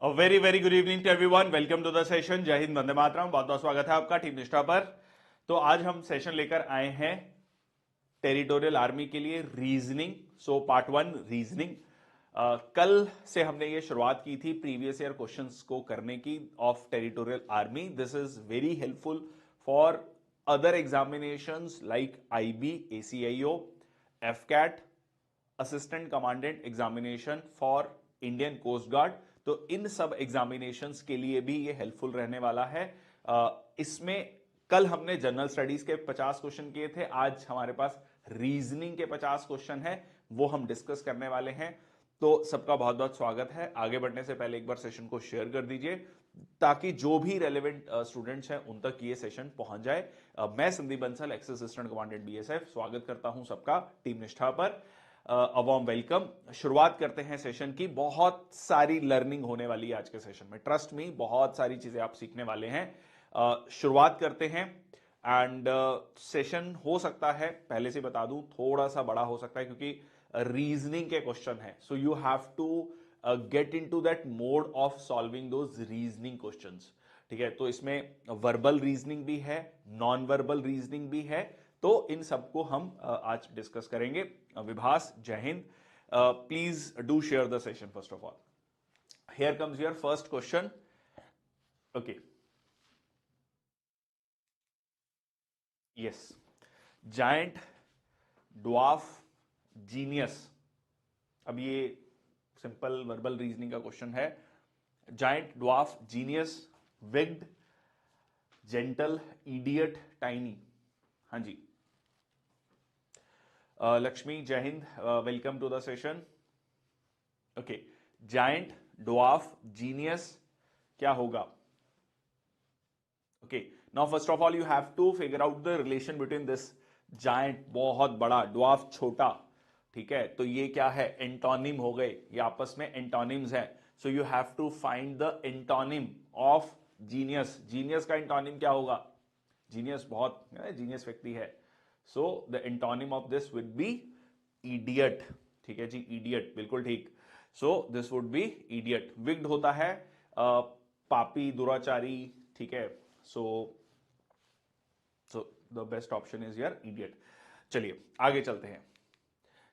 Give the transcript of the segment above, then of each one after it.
Very very good evening to everyone. Welcome to the session. जय हिंद, वंदे मातरम। बहुत बहुत स्वागत है आपका टीम निष्ठा पर। तो आज हम सेशन लेकर आए हैं टेरिटोरियल आर्मी के लिए reasoning. So part one reasoning. कल से हमने ये शुरुआत की थी प्रीवियस ईयर क्वेश्चंस को करने की of territorial army. This is very helpful for other examinations like IB, ACIO, AFCAT, assistant commandant examination for Indian Coast Guard. तो इन सब एग्जामिनेशंस के लिए भी ये हेल्पफुल रहने वाला है। इसमें कल हमने जनरल स्टडीज के 50 क्वेश्चन किए थे, आज हमारे पास रीजनिंग के 50 क्वेश्चन हैं, वो हम डिस्कस करने वाले हैं। तो सबका बहुत बहुत स्वागत है। आगे बढ़ने से पहले एक बार सेशन को शेयर कर दीजिए ताकि जो भी रेलेवेंट स्टूडेंट्स हैं उन तक ये सेशन पहुंच जाए। मैं Sandeep Bansal, x assistant commandant BSF, स्वागत करता हूं सबका टीम निष्ठा पर। अवॉर्म वेलकम। शुरुआत करते हैं सेशन की। बहुत सारी लर्निंग होने वाली है आज के सेशन में, ट्रस्ट मी, बहुत सारी चीजें आप सीखने वाले हैं। शुरुआत करते हैं। एंड सेशन हो सकता है, पहले से बता दूं, थोड़ा सा बड़ा हो सकता है क्योंकि रीजनिंग के क्वेश्चन है। So you have to get into that mode of solving those reasoning questions. ठीक है, तो इसमें वर्बल रीजनिंग भी है, नॉन वर्बल रीजनिंग भी है। तो इन सबको हम आज डिस्कस करेंगे। विभास, जय Hind. Please do share the session first of all. Here comes your first question. Okay, yes. Giant, dwarf, genius. अब ये सिंपल वर्बल रीजनिंग का क्वेश्चन है। Giant, dwarf, genius, wigged, gentle, idiot, tiny. हाँ जी। लक्ष्मी, जय Hind, welcome to the session. Okay, giant, dwarf, genius क्या होगा? Okay, now first of all you have to figure out the relation between this. Giant बहुत बड़ा, dwarf छोटा। ठीक है, तो ये क्या है? एंटोनिम हो गए, ये आपस में एंटोनिम्स है। So you have to find the antonym of genius. Genius का एंटोनिम क्या होगा? जीनियस बहुत जीनियस व्यक्ति है। So the antonym of this would be idiot. ठीक है जी, इडियट, बिल्कुल ठीक। So this would be idiot. Wicked होता है पापी, दुराचारी। ठीक है, so so the best option is your idiot. चलिए आगे चलते हैं।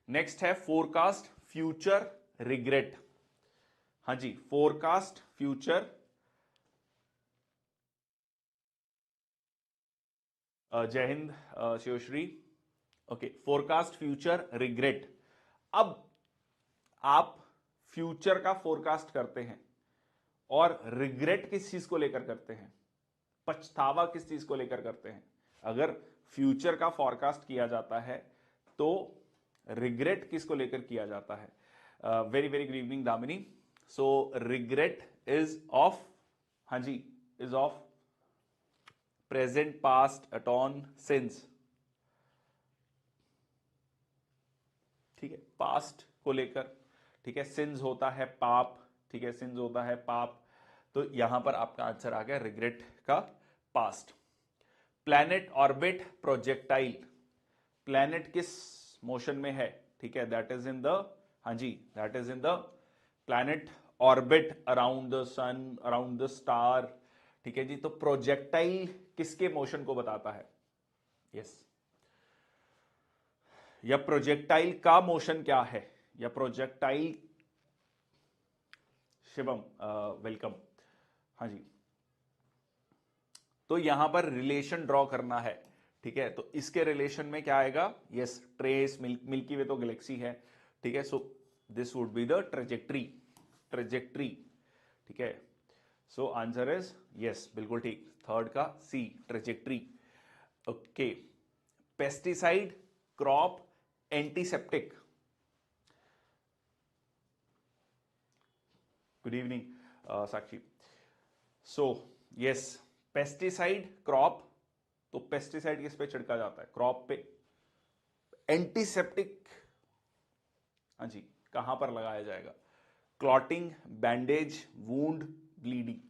नेक्स्ट है फोरकास्ट, फ्यूचर, रिग्रेट। हाँ जी, फोरकास्ट, फ्यूचर। जय Hind Shivashree. Okay, forecast, future, regret. अब आप फ्यूचर का फोरकास्ट करते हैं और रिग्रेट किस चीज को लेकर करते हैं? पछतावा किस चीज को लेकर करते हैं? अगर फ्यूचर का फोरकास्ट किया जाता है तो रिग्रेट किसको लेकर किया जाता है? Very very good evening Damini. So regret is of, हाँ जी, is of present, past, atone, since. ठीक है, पास्ट को लेकर। ठीक है, सिंस होता है पाप। ठीक है, सिंस होता है पाप। तो यहां पर आपका आंसर आ गया रिग्रेट का past. Planet, orbit, projectile. Planet किस मोशन में है? ठीक है, दैट इज इन द, हाँ जी, that is in the planet orbit around the sun, around the star. ठीक है जी, तो प्रोजेक्टाइल किसके मोशन को बताता है? यस, या प्रोजेक्टाइल का मोशन क्या है? या प्रोजेक्टाइल, शिवम वेलकम। हाँ जी, तो यहां पर रिलेशन ड्रॉ करना है। ठीक है, तो इसके रिलेशन में क्या आएगा? यस, ट्रेस, मिल्की वे तो गैलेक्सी है। ठीक है, so this would be the trajectory. Trajectory. ठीक है, सो आंसर इज यस, बिल्कुल ठीक, थर्ड का C, trajectory. Okay, pesticide, crop, antiseptic. Good evening Sakshi. So yes, pesticide, crop. तो पेस्टिसाइड किस पे छिड़का जाता है? क्रॉप पे। एंटीसेप्टिक, हाँ जी, कहां पर लगाया जाएगा? Clotting, bandage, wound, bleeding.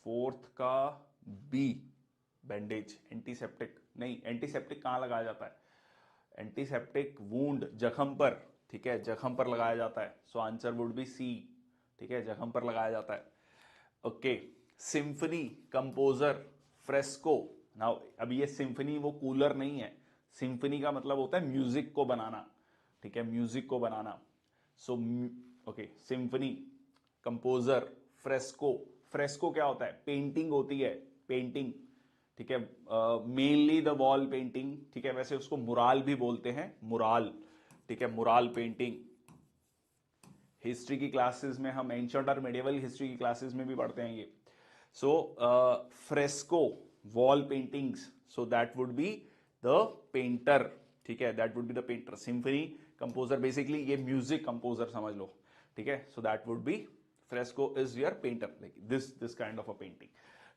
Fourth का बी, बैंडेज, एंटीसेप्टिक नहीं, एंटीसेप्टिक कहाँ लगाया जाता है? एंटीसेप्टिक वूंड, जख्म पर, ठीक है, जख्म पर लगाया जाता है। So answer would be C, ठीक है, जख्म पर लगाया जाता है। Okay, symphony, composer, fresco. Now अब ये सिम्फनी वो कूलर नहीं है, सिम्फनी का मतलब होता है म्यूजिक को बनाना, ठीक है, म्यूजिक को बनाना। So okay, symphony, composer, fresco. Fresco क्या होता है? पेंटिंग होती है, पेंटिंग, ठीक है, मेनली द वॉल पेंटिंग, ठीक है, वैसे उसको मुराल भी बोलते हैं, मुराल, ठीक है, मुराल पेंटिंग। हिस्ट्री की क्लासेस में हम एंशिएंट और मेडिवल हिस्ट्री की क्लासेस में भी पढ़ते हैं ये। So fresco, wall paintings, so that would be the painter, ठीक है, that would be the painter. Symphony composer, basically ये म्यूजिक कंपोजर समझ लो, ठीक है, so that would be fresco is your painter, like this kind of a painting,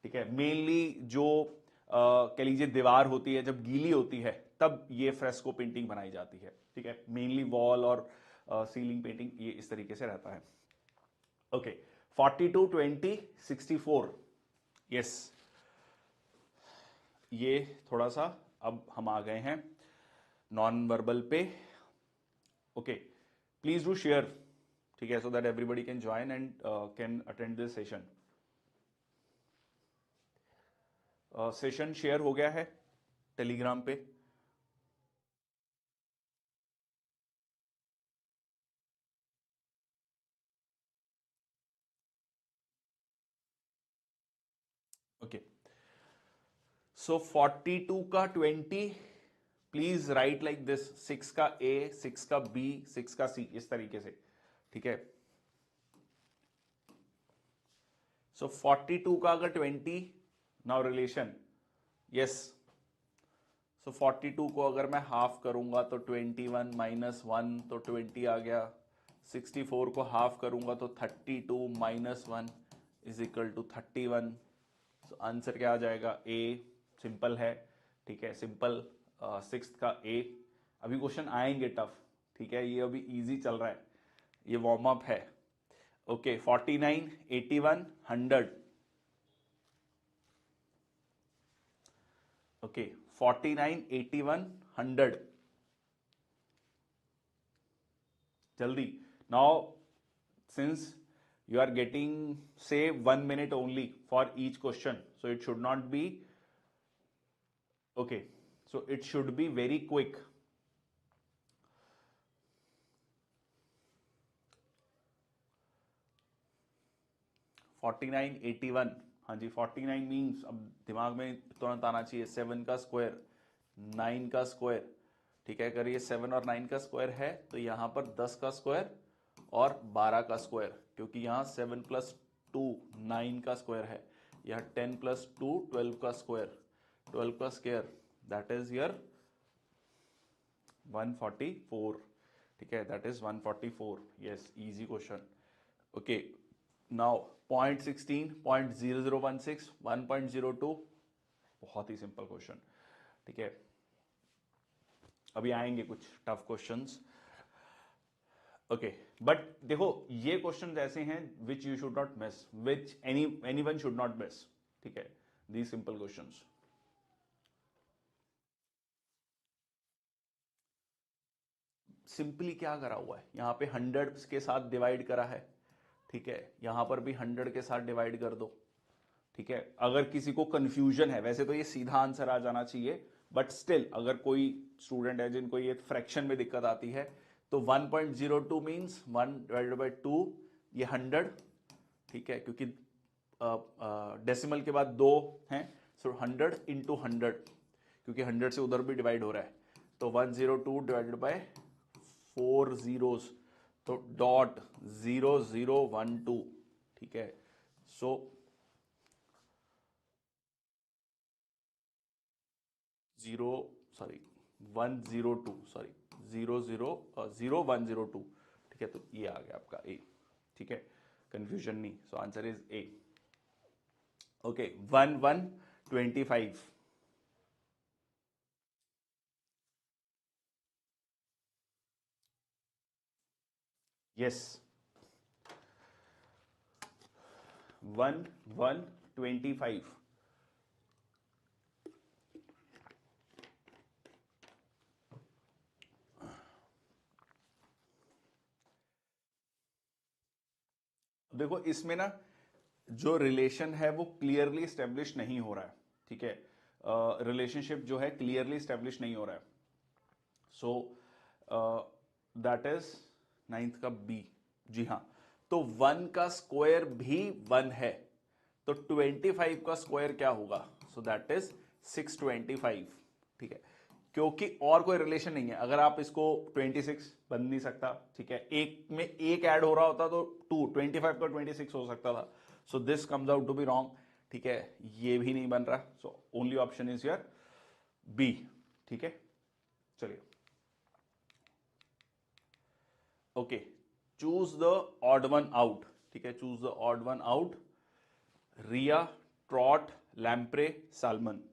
ठीक है। Mainly जो कह लीजिए दीवार होती है जब गीली होती है तब ये फ्रेस्को पेंटिंग बनाई जाती है, ठीक है, मेनली वॉल और सीलिंग पेंटिंग ये इस तरीके से रहता है। ओके, 42, 20, 64, यस, ये थोड़ा सा अब हम आ गए हैं नॉन वर्बल पे। ओके, प्लीज डू शेयर, ठीक है, so that everybody can join and can attend this session. Session share हो गया है टेलीग्राम पे। ओके, सो 42 का 20, प्लीज राइट लाइक दिस, 6 का ए, 6 का बी, 6 का सी, इस तरीके से, ठीक है। सो 42 का अगर 20, नाउ रिलेशन, यस, सो 42 को अगर मैं हाफ करूंगा तो 21 माइनस 1, तो 20 आ गया। 64 को हाफ करूंगा तो 32 minus 1 is equal to 31। So answer क्या आ जाएगा? ए, सिंपल है, ठीक है, सिंपल, सिक्स का ए। अभी क्वेश्चन आएंगे टफ, ठीक है, ये अभी इजी चल रहा है, ये वार्म अप है। ओके, 49, 81, 100। ओके, 49, 81, 100, जल्दी। Now since you are getting say 1 minute only for each question, so it should not be, okay, so it should be very quick. Forty nine, 81, हाँ जी, 49 मीन्स अब दिमाग में तुरंत आना चाहिए, 7 का स्क्वायर, 9 का स्क्वायर, ठीक है, अगर ये 7 और 9 का स्क्वायर है तो यहां पर 10 का स्क्वायर और 12 का स्क्वायर, क्योंकि यहां 7 प्लस 2 9 का स्क्वायर है, यह 10 प्लस 2 12 का स्क्वायर, 12 का स्क्वायर, दैट इज योर 144, ठीक है, that is 144, yes, easy question. Okay, now 0.16, 0.0016, 1.02, बहुत ही सिंपल क्वेश्चन, ठीक है। अभी आएंगे कुछ टफ क्वेश्चंस। ओके, बट देखो ये क्वेश्चंस ऐसे हैं which you should not miss, which anyone should not miss, ठीक है, दी सिंपल क्वेश्चंस। सिंपली क्या करा हुआ है, यहां पे 100 के साथ डिवाइड करा है, ठीक है, यहां पर भी 100 के साथ डिवाइड कर दो, ठीक है। अगर किसी को कंफ्यूजन है, वैसे तो ये सीधा आंसर आ जाना चाहिए, बट स्टिल अगर कोई स्टूडेंट है जिनको ये फ्रैक्शन में दिक्कत आती है, तो 1.02 मीन्स 1/2, ये 100, ठीक है, क्योंकि डेसिमल के बाद 2 हैं, सो 100 इंटू 100, क्योंकि 100 से उधर भी डिवाइड हो रहा है, तो 102 डिवाइडेड बाय 4 जीरोस, तो डॉट 0012, ठीक है, सो 0, सॉरी 102, सॉरी 00102, ठीक है, तो ये आ गया आपका ए, ठीक है, कंफ्यूजन नहीं, सो answer is a. Okay, 1125, yes, 1125, 25। देखो इसमें ना जो रिलेशन है वो क्लियरली स्टेब्लिश नहीं हो रहा है, ठीक है, रिलेशनशिप जो है क्लियरली स्टेब्लिश नहीं हो रहा है। सो दैट इज नाइन्थ का बी। जी हाँ, तो 1 का स्क्वायर भी 1 है, तो 25 का स्क्वायर क्या होगा? सो दैट इज 625, ठीक है, क्योंकि और कोई रिलेशन नहीं है। अगर आप इसको 26 बन नहीं सकता, ठीक है, एक में एक ऐड हो रहा होता तो 25 का 26 हो सकता था। So this comes out to be wrong, ठीक है, ये भी नहीं बन रहा। So only option is your B, ठीक है। चलिए, okay, choose the odd one out, ठीक है, choose the odd one out. Rhea, trout, lamprey, salmon.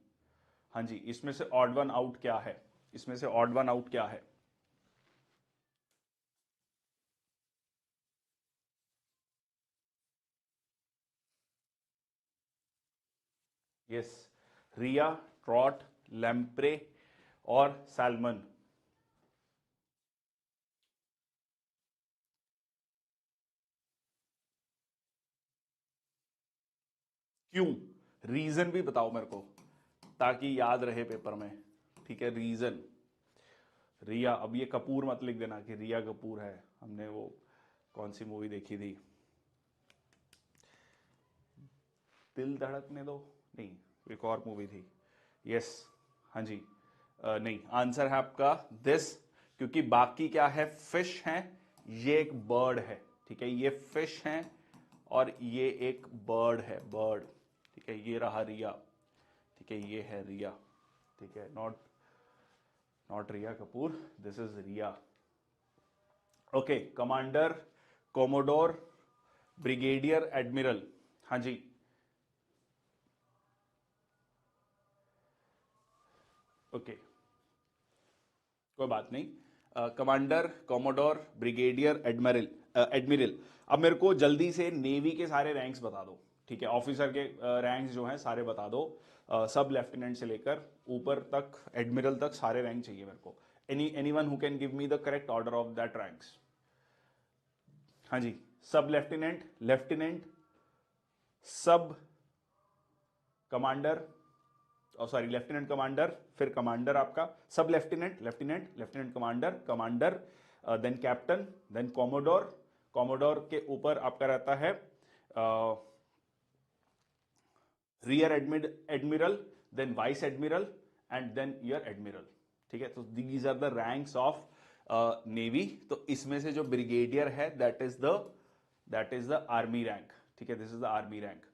हाँ जी, इसमें से ऑड वन आउट क्या है? इसमें से ऑड वन आउट क्या है? यस, रिया, ट्रॉट, लैम्प्रे और सालमन। क्यों? रीजन भी बताओ मेरे को, ताकि याद रहे पेपर में, ठीक है, रीजन। रिया, अब ये कपूर मत लिख देना कि रिया कपूर है, हमने वो कौन सी मूवी देखी थी, दिल धड़कने दो, नहीं, एक और मूवी थी। यस, हाँ जी, नहीं, आंसर है आपका दिस, क्योंकि बाकी क्या है, फिश है, ये एक बर्ड है, ठीक है, ये फिश है और ये एक बर्ड है, बर्ड, ठीक है, ये रहा रिया, ठीक है, ये है रिया, ठीक है, not not Riya Kapoor, this is rhea. Okay, commander, commodore, brigadier, admiral. हाँ जी, ओके, कोई बात नहीं। Commander, commodore, brigadier, admiral, admiral. अब मेरे को जल्दी से नेवी के सारे रैंक्स बता दो, ठीक है, ऑफिसर के रैंक्स जो हैं सारे बता दो, सब लेफ्टिनेंट से लेकर ऊपर तक, एडमिरल तक सारे रैंक चाहिए मेरे को। Anyone who can give me the correct order of that ranks. हाँ जी, sub lieutenant, lieutenant, sub commander, sorry, lieutenant commander, फिर कमांडर आपका, sub lieutenant, lieutenant, lieutenant commander, commander, then captain, then commodore, commodore के ऊपर आपका रहता है rear admiral, then vice admiral and then your admiral, ठीक है। तो these are the ranks of navy. तो इसमें से जो ब्रिगेडियर है that is the army rank, ठीक है, this is the army rank.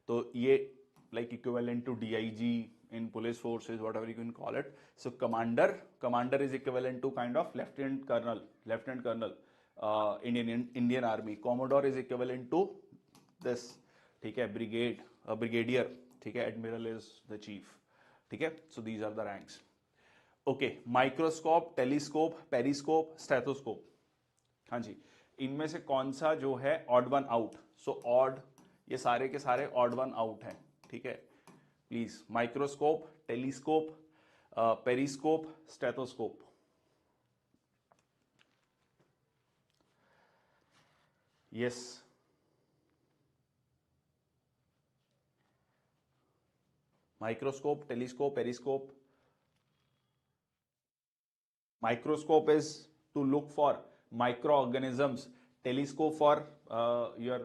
तो ये like equivalent to DIG in police forces, whatever you can call it. So commander is equivalent to kind of lieutenant colonel, Indian Army. Commodore is equivalent to this, ठीक है, brigadier, ठीक है, admiral is the chief, ठीक है। So these are the ranks. Okay, microscope, telescope, periscope, stethoscope. हाँ जी, इनमें से कौन सा जो है odd one out? So odd, ये सारे के सारे ऑड वन आउट हैं, ठीक है। Please, microscope, telescope, periscope, stethoscope. Yes, microscope, telescope, periscope. Microscope is to look for microorganisms, telescope for your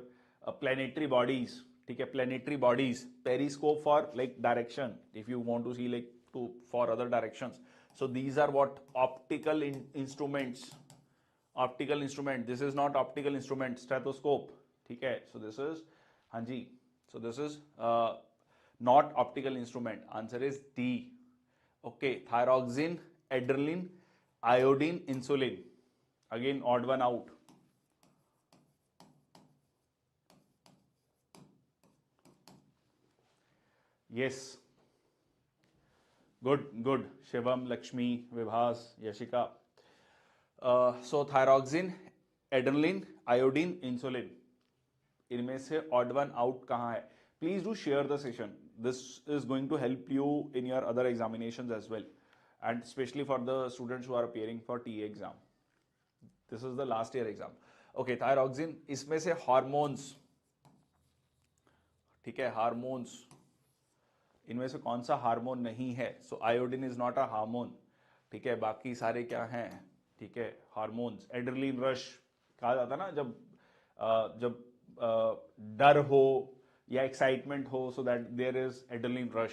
planetary bodies, ठीक है, planetary bodies, periscope for like direction, if you want to see like to for other directions. So these are what optical instruments, optical instrument, this is not optical instrument, stethoscope, ठीक है। So this is, हाँ जी, so this is not optical instrument, answer is D. Okay, thyroxine, adrenaline, iodine, insulin, again odd one out. Yes, good, Shivam, Lakshmi, Vibhas, Yashika. So thyroxine, adrenaline, iodine, insulin, इनमें से odd one out कहाँ है? please do share the session. This is going to help you in your other examinations as well, and especially for the students who are appearing for TA exam. This is the last year exam. Okay, thyroxine, इसमें से hormones, ठीक है, hormones, इनमें से कौन सा hormone नहीं है? So iodine is not a hormone, ठीक है, बाकी सारे क्या हैं, ठीक है, हार्मोन्स. एड्रेनलिन रश कहा जाता ना, जब डर हो या एक्साइटमेंट हो, so that there is adrenaline rush.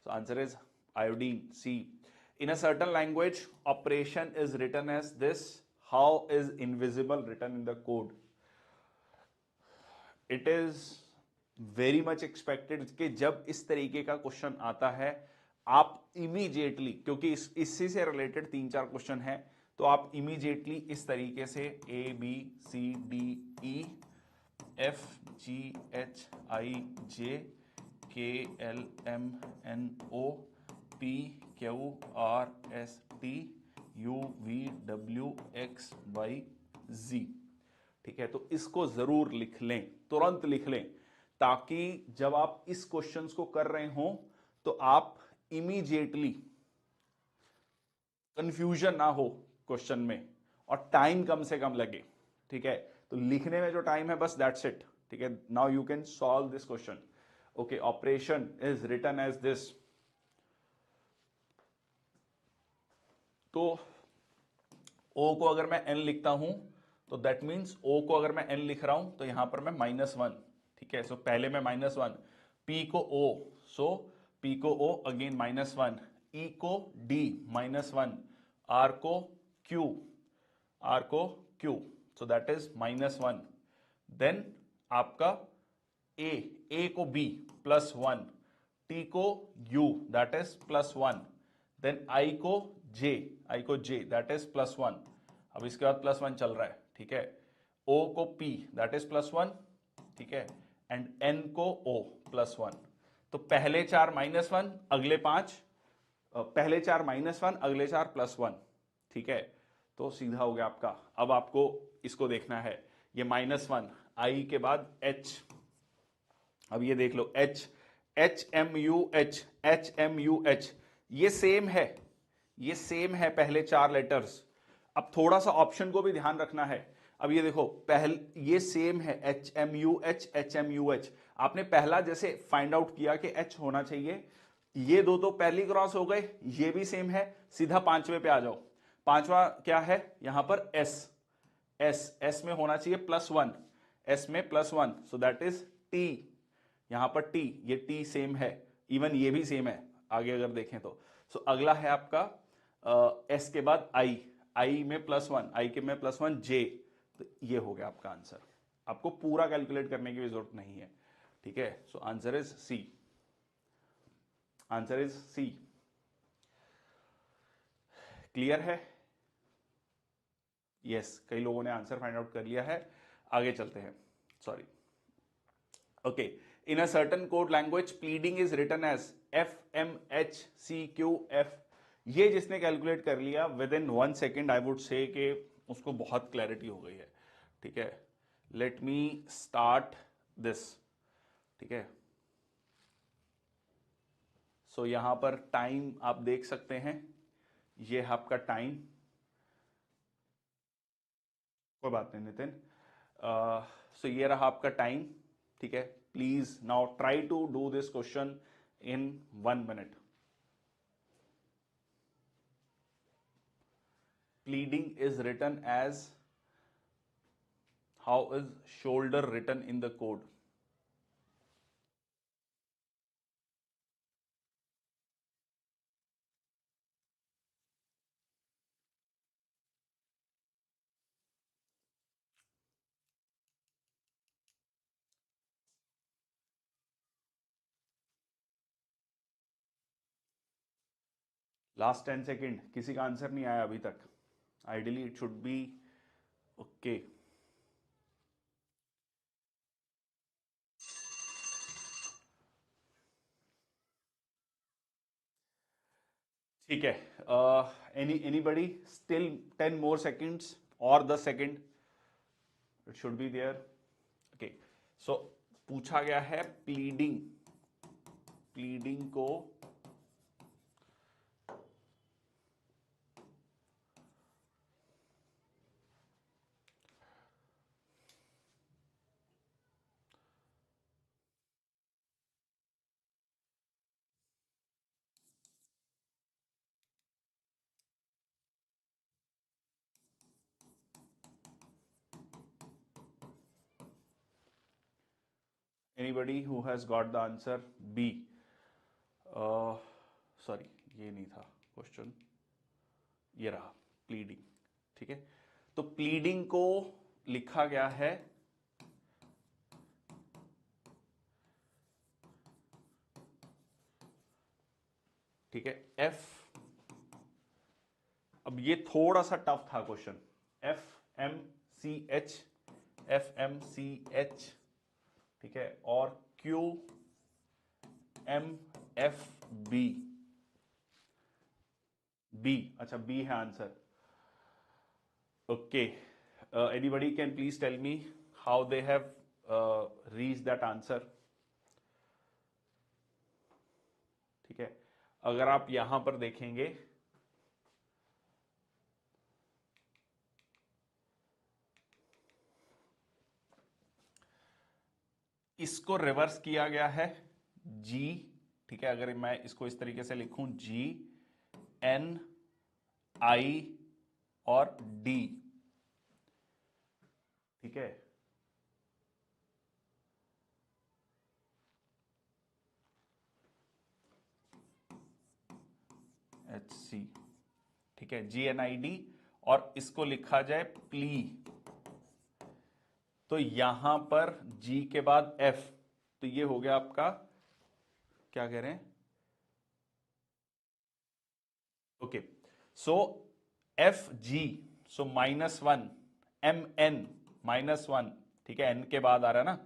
So answer is iodine, C. In a certain language operation is written as this. How is invisible written in the code? It is very much expected कि जब इस तरीके का question आता है आप immediately, क्योंकि इसी से रिलेटेड 3-4 क्वेश्चन है, तो आप इमीडिएटली इस तरीके से ABCDE FGHIJKLMNOPQRSTUVWXYZ, ठीक है. तो इसको जरूर लिख लें, तुरंत लिख लें, ताकि जब आप इस क्वेश्चंस को कर रहे हो तो आप इमीडिएटली कंफ्यूजन ना हो क्वेश्चन में और टाइम कम से कम लगे, ठीक है. तो लिखने में जो टाइम है बस दैट्स इट, ठीक है. Now you can solve this question. Okay, operation is written as this. तो O को अगर मैं N लिखता हूं तो दैट मीन्स O को अगर मैं N लिख रहा हूं तो यहां पर मैं -1, ठीक है. सो पहले मैं -1, P को O, सो P को O अगेन -1, E को D -1, R को Q, so that is -1. Then आपका A को B +1, T को U that is +1, then I को J दैट इज +1. अब इसके बाद +1 चल रहा है, ठीक है. O को P दैट इज +1, ठीक है, एंड N को O +1. तो पहले 4 -1, अगले 5, पहले 4 -1, अगले 4 +1, ठीक है. तो सीधा हो गया आपका. अब आपको इसको देखना है, ये -1, I के बाद H. अब ये देख लो HMUH, ये सेम है पहले 4 लेटर्स. अब थोड़ा सा ऑप्शन को भी ध्यान रखना है. अब ये देखो, पहले ये सेम है HMUH. आपने पहला जैसे फाइंड आउट किया कि H होना चाहिए, ये दो तो पहली क्रॉस हो गए, ये भी सेम है. सीधा 5वें पे आ जाओ. 5वां क्या है यहां पर? S में होना चाहिए +1, S में +1, सो दैट इज T. यहां पर T, ये T सेम है, इवन ये भी सेम है आगे अगर देखें तो. सो अगला है आपका S के बाद I में +1, I के में +1 J. तो ये हो गया आपका आंसर. आपको पूरा कैलकुलेट करने की भी जरूरत नहीं है, ठीक है. So answer is C. Answer is C. Clear है? यस, कई लोगों ने आंसर फाइंड आउट कर लिया है. आगे चलते हैं. Sorry. Okay, in a certain code language pleading is written as FMHCQF. ये जिसने कैलकुलेट कर लिया within 1 second, I would say कि उसको बहुत क्लैरिटी हो गई है, ठीक है. लेट मी स्टार्ट दिस, ठीक है. सो यहां पर टाइम आप देख सकते हैं, ये है आपका टाइम. कोई बात नहीं नितिन. सो ये रहा आपका टाइम, ठीक है. Please now try to do this question in 1 minute. Pleading is written as, how is shoulder written in the code? Last 10 second. किसी का आंसर नहीं आया अभी तक? Ideally it should be okay. ठीक है. Anybody still 10 more seconds or 10 second? It should be there. Okay, so पूछा गया है प्लीडिंग, प्लीडिंग को anybody who has got the answer B? Sorry ये नहीं था क्वेश्चन, ये रहा प्लीडिंग। ठीक है, तो प्लीडिंग को लिखा गया है ठीक है F, अब ये थोड़ा सा टफ था क्वेश्चन, FMCH, FMCH ठीक है, और QMFB, B, अच्छा B है answer. Okay, anybody can please tell me how they have reach that answer. ठीक है, अगर आप यहां पर देखेंगे इसको रिवर्स किया गया है G, ठीक है, अगर मैं इसको इस तरीके से लिखूं G N I और D, ठीक है, HC, ठीक है, GNID, और इसको लिखा जाए प्ली, तो यहां पर G के बाद F, तो ये हो गया आपका, क्या कह रहे हैं, ओके, सो FG, सो -1, MN -1, ठीक है, N के बाद आ रहा है ना,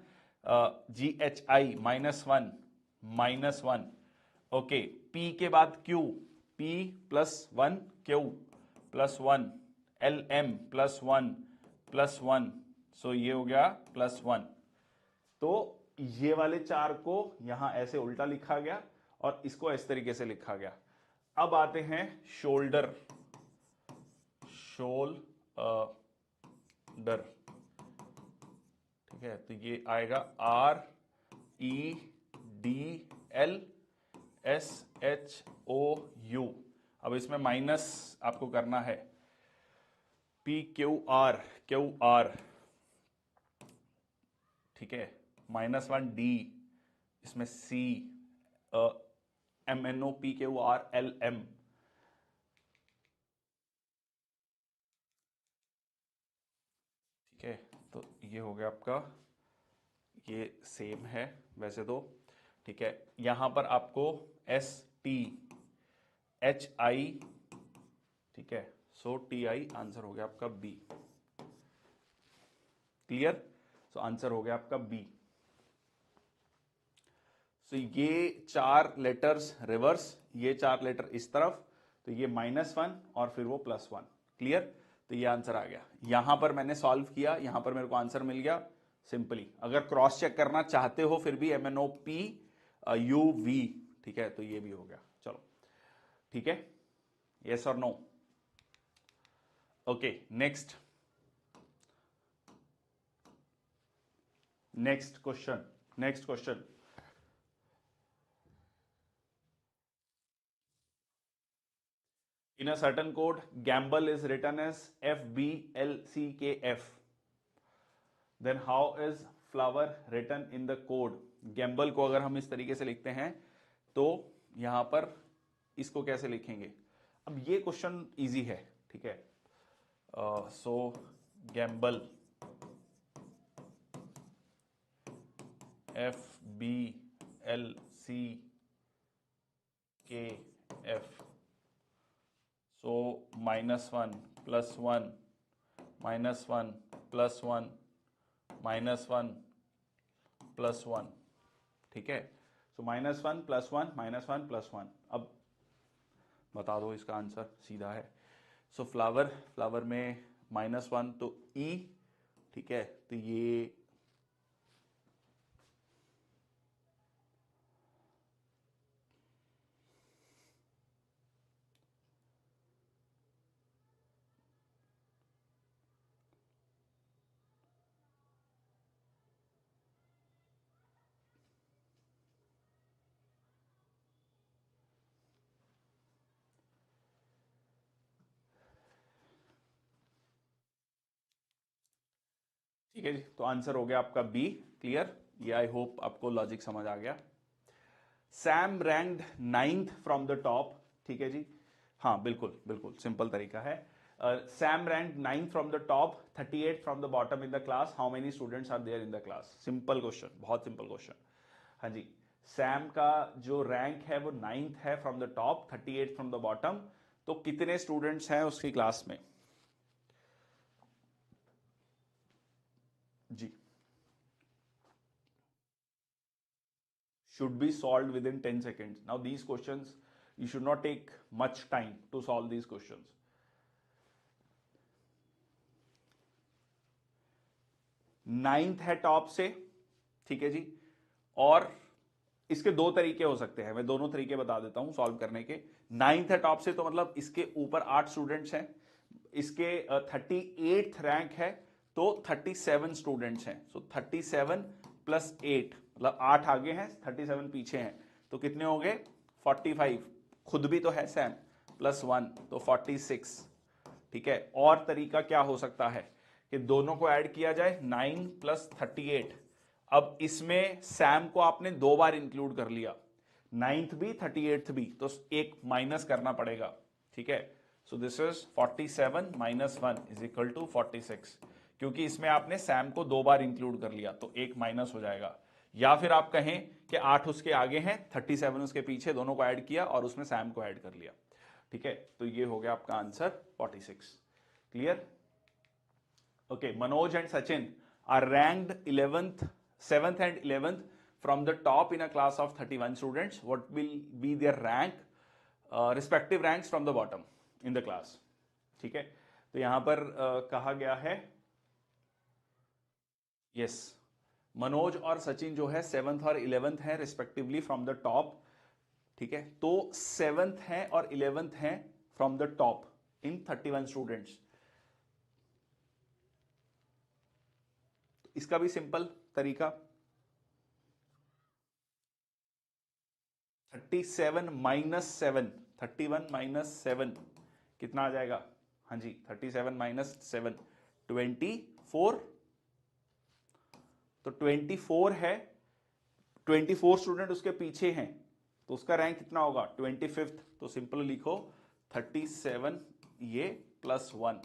GHI -1, ओके, P के बाद Q, P +1 Q +1, LM +1, सो ये हो गया +1। तो ये वाले चार को यहां ऐसे उल्टा लिखा गया और इसको इस तरीके से लिखा गया। अब आते हैं शोल्डर, शोल्डर, ठीक है, तो ये आएगा REDLSHOU। अब इसमें माइनस आपको करना है, PQR, ठीक है, -1D, इसमें C, MNOPQRLM, ठीक है, तो ये हो गया आपका, ये सेम है वैसे तो, ठीक है, यहां पर आपको STHI, ठीक है, सो TI आंसर हो गया आपका B। क्लियर, सो आंसर हो गया आपका B। सो ये चार लेटर्स रिवर्स, ये चार लेटर इस तरफ, तो ये -1 और फिर वो +1। क्लियर, तो ये आंसर आ गया। यहां पर मैंने सॉल्व किया, यहां पर मेरे को आंसर मिल गया सिंपली। अगर क्रॉस चेक करना चाहते हो फिर भी MNOPUV, ठीक है, तो ये भी हो गया। चलो ठीक है, यस और no? Okay, next question. In a certain code, gamble is written as FBLCKF. Then how is flower written in the code? Gamble को अगर हम इस तरीके से लिखते हैं तो यहां पर इसको कैसे लिखेंगे? अब ये क्वेश्चन इजी है, ठीक है, सो gamble FBLCKF, so -1 +1 -1 +1 -1 +1, ठीक है, सो -1 +1 -1 +1। अब बता दो इसका आंसर, सीधा है। सो फ्लावर में -1 तो E, ठीक है, तो ये ठीक है जी, तो आंसर हो गया आपका बी। क्लियर? ये आई होप आपको लॉजिक समझ आ गया। Sam ranked 9th from the top. ठीक है जी, हाँ बिल्कुल बिल्कुल सिंपल तरीका है। Sam ranked 9th from the top, 38 from the bottom in the class, how many students are there in the class? Simple question, बहुत सिंपल क्वेश्चन। हाँ जी, सैम का जो रैंक है वो 9th है from the top, 38 from the bottom, तो कितने स्टूडेंट्स हैं उसकी क्लास में? जी, should be solved within 10 seconds. Now these questions, you should not take much time to solve these questions. Ninth है टॉप से, ठीक है जी, और इसके दो तरीके हो सकते हैं, मैं दोनों तरीके बता देता हूं सॉल्व करने के। नाइन्थ है टॉप से तो मतलब इसके ऊपर 8 स्टूडेंट्स हैं, इसके 38th रैंक है तो 37 स्टूडेंट्स हैं। सो 37 प्लस 8 मतलब 8 आगे हैं, 37 पीछे हैं, तो कितने हो गए? 45। खुद भी तो है सैम, प्लस 1 तो 46। ठीक है, और तरीका क्या हो सकता है कि दोनों को ऐड किया जाए, 9 प्लस 38। अब इसमें सैम को आपने दो बार इंक्लूड कर लिया, 9th भी 38th भी, तो एक माइनस करना पड़ेगा। ठीक है, so this is 47 minus 1 is equal to 46, क्योंकि इसमें आपने सैम को दो बार इंक्लूड कर लिया तो एक माइनस हो जाएगा। या फिर आप कहें कि 8 उसके आगे हैं, 37 उसके पीछे, दोनों को ऐड किया और उसमें सैम को ऐड कर लिया। ठीक है, तो ये हो गया आपका answer 46। Clear? Okay, Manoj and Sachin are ranked 11th, 7th and 11th from the top in a class of 31 students. What will be their rank, respective ranks from the bottom in the class? ठीक है, तो यहां पर कहा गया है, yes, Manoj और सचिन जो है 7th और 11th है रिस्पेक्टिवली फ्रॉम द टॉप। ठीक है, तो 7th है और 11th है from the top in 31 students. इसका भी सिंपल तरीका, 37 माइनस 7, 31 माइनस 7 कितना आ जाएगा? हाँ जी, 37 माइनस 7 24। तो 24 है, 24 स्टूडेंट उसके पीछे हैं, तो उसका रैंक कितना होगा? 25th। तो सिंपल लिखो 37 ये प्लस 1।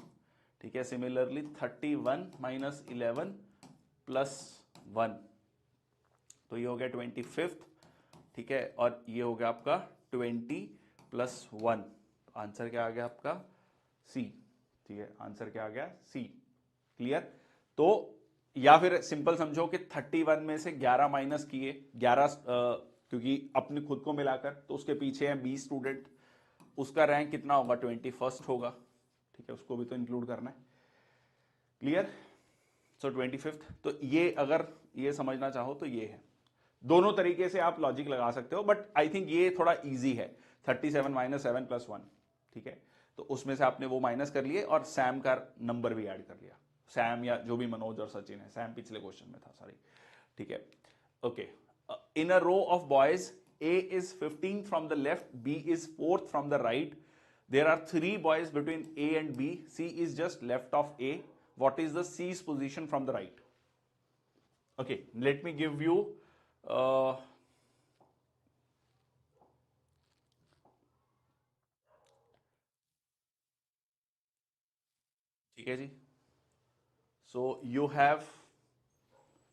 ठीक है, सिमिलरली 31 माइनस 11 प्लस 1, तो ये हो गया 25th। ठीक है, और ये हो गया आपका 20 प्लस 1। आंसर क्या आ गया आपका? सी। ठीक है, आंसर क्या आ गया? सी। क्लियर? तो या फिर सिंपल समझो कि 31 में से 11 माइनस किए, 11 क्योंकि अपने खुद को मिलाकर, तो उसके पीछे हैं 20 स्टूडेंट, उसका रैंक कितना होगा? 21st होगा। ठीक है, उसको भी तो इंक्लूड करना है। क्लियर? सो 25th। तो ये अगर ये समझना चाहो तो ये है, दोनों तरीके से आप लॉजिक लगा सकते हो, बट आई थिंक ये थोड़ा इजी है। 37 माइनस 7 प्लस 1। ठीक है, तो उसमें से आपने वो माइनस कर लिए और सैम का नंबर भी ऐड कर लिया, सैम या जो भी मनोज और सचिन है, सैम पिछले क्वेश्चन में था, सॉरी। ठीक है, okay. In a row of boys, A is 15th from the left, B is 4th from the right, there are 3 boys between A and B, C is just left of A, what is the C's position from the right? Okay, let me give you ठीक है जी, so you have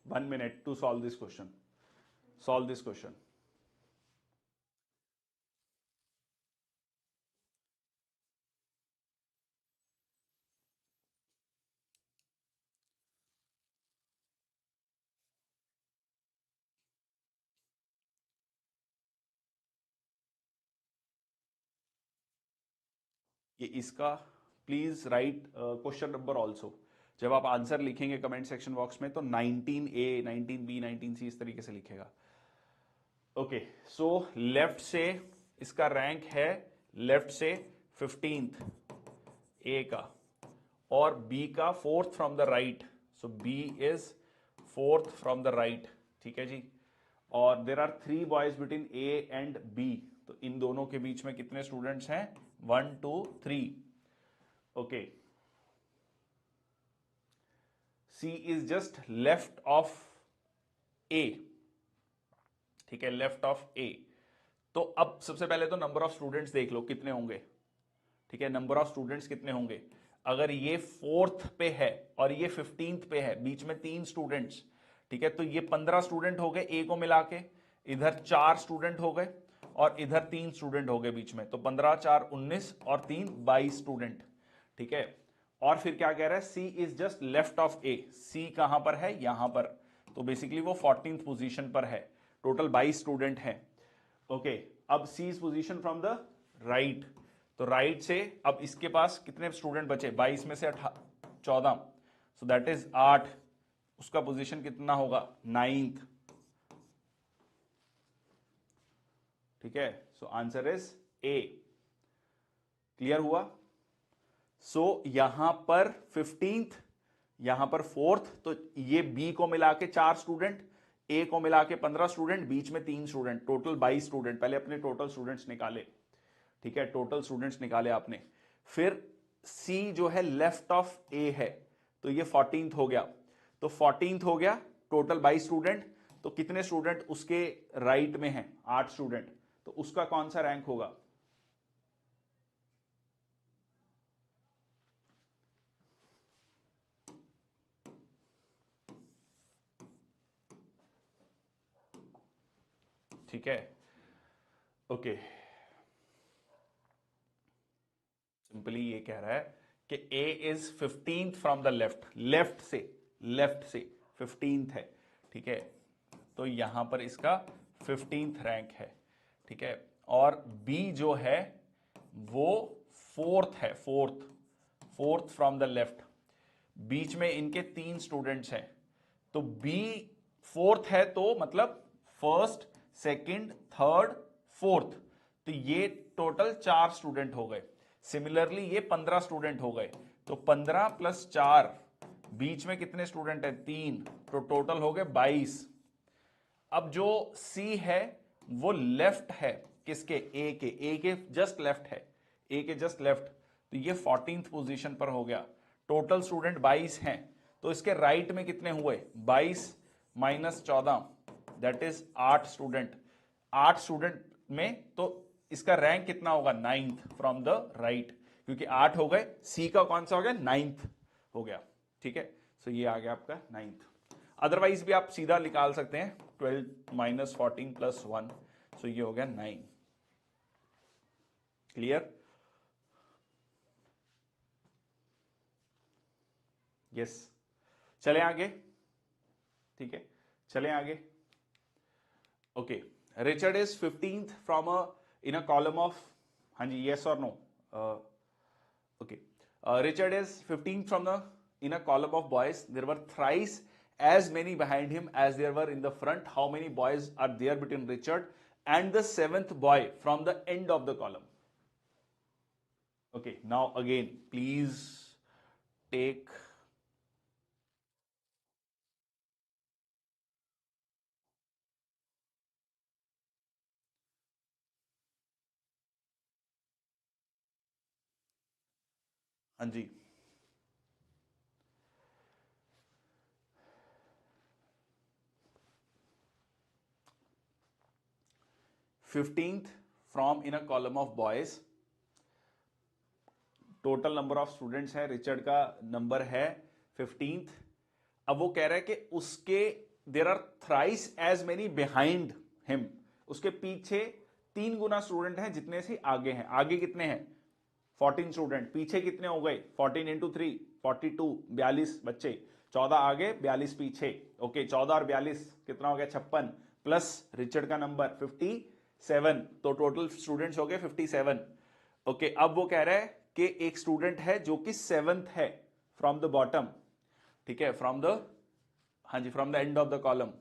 1 minute to solve this question. Solve this question. ये इसका please right question number also. जब आप answer लिखेंगे comment section box में तो 19A, 19B, 19C इस तरीके से लिखेगा। ओके, सो लेफ्ट से इसका रैंक है, लेफ्ट से 15th ए का, और बी का 4th from the right, so B is 4th from the right. ठीक है जी, और there are 3 boys between A and B, तो इन दोनों के बीच में कितने स्टूडेंट्स हैं? 1 2 3। Okay, C is just left of A, ठीक है, लेफ्ट ऑफ A। तो अब सबसे पहले तो नंबर ऑफ स्टूडेंट्स देख लो कितने होंगे, ठीक है, नंबर ऑफ स्टूडेंट्स कितने होंगे। अगर ये 4th पे है और ये 15th पे है, बीच में 3 स्टूडेंट्स, ठीक है, तो ये 15 स्टूडेंट हो गए ए को मिला के, इधर 4 स्टूडेंट हो गए और इधर 3 स्टूडेंट हो गए बीच में, तो 15 4 19 और 3 22 स्टूडेंट, ठीक है। और फिर क्या कह रहा है, सी इज जस्ट लेफ्ट ऑफ ए, सी कहां पर है, यहां पर, तो बेसिकली वो 14th पोजीशन पर है, टोटल 22 स्टूडेंट हैं। ओके, अब C is position from the right, तो राइट से अब इसके पास कितने स्टूडेंट बचे, 22 में से 14, सो दैट इज 8, उसका पोजीशन कितना होगा, 9th, ठीक है। So answer is a. Clear हुआ। सो यहां पर 15th, यहां पर 4th, तो ये बी को मिला के 4 स्टूडेंट, ए को मिला के 15 स्टूडेंट, बीच में 3 स्टूडेंट, टोटल 22 स्टूडेंट। पहले अपने टोटल स्टूडेंट्स निकाले, ठीक है, टोटल स्टूडेंट्स निकाले आपने। फिर सी जो है लेफ्ट ऑफ ए है, तो ये 14th हो गया, तो 14th हो गया, टोटल 22 स्टूडेंट, तो कितने स्टूडेंट उसके राइट में हैं, 8 स्टूडेंट, तो उसका कौन सा रैंक होगा, ठीक है। ओके, सिंपली ये कह रहा है कि A is 15th from the left, left से 15th है, ठीक है, तो यहां पर इसका 15th रैंक है, ठीक है। और बी जो है वो 4th है, 4th फ्रॉम द लेफ्ट, बीच में इनके 3 स्टूडेंट्स हैं, तो बी 4th है, तो मतलब फर्स्ट सेकंड थर्ड फोर्थ, तो ये टोटल 4 स्टूडेंट हो गए। सिमिलरली ये 15 स्टूडेंट हो गए, तो 15 प्लस 4, बीच में कितने स्टूडेंट है, 3, तो टोटल हो गए 22। अब जो सी है वो लेफ्ट है किसके, ए के जस्ट लेफ्ट है, ए के जस्ट लेफ्ट, तो ये 14th पोजीशन पर हो गया। टोटल स्टूडेंट 22 हैं, तो इसके राइट में कितने हुए, 22 minus 14, that is 8 student. 8 student में तो इसका रैंक कितना होगा, 9th फ्रॉम द राइट, क्योंकि 8 हो गए, सी का कौन सा हो गया, 9th हो गया, ठीक है। सो ये आ गया आपका 9th। अदरवाइज भी आप सीधा निकाल सकते हैं, 12 माइनस 14 प्लस 1, सो ये हो गया 9। Clear, yes. चले आगे, ठीक है, चले आगे। Okay, Richard is 15th from in a column of, हाँ जी, यस और no, okay, Richard is 15th from the in a column of boys, there were thrice as many behind him as there were in the front. How many boys are there between Richard and the 7th boy from the end of the column? Okay, now again please take हाँ जी, fifteenth from in a column of boys, total number of students है, Richard का नंबर है 15th। अब वो कह रहा है कि उसके there are thrice as many behind him, उसके पीछे 3 गुना स्टूडेंट हैं जितने से आगे हैं। आगे कितने हैं, 14 स्टूडेंट, पीछे कितने हो गए, 14 इंटू 3 42, 42 बच्चे, 14 आगे 42 पीछे। ओके, 14 और 42 कितना हो गया, 56, प्लस रिचर्ड का नंबर 57, तो टोटल स्टूडेंट्स हो गए 57। ओके, अब वो कह रहा है कि एक स्टूडेंट है जो कि 7th है फ्रॉम द बॉटम, ठीक है, फ्रॉम द, हाँ जी, from the end of the column,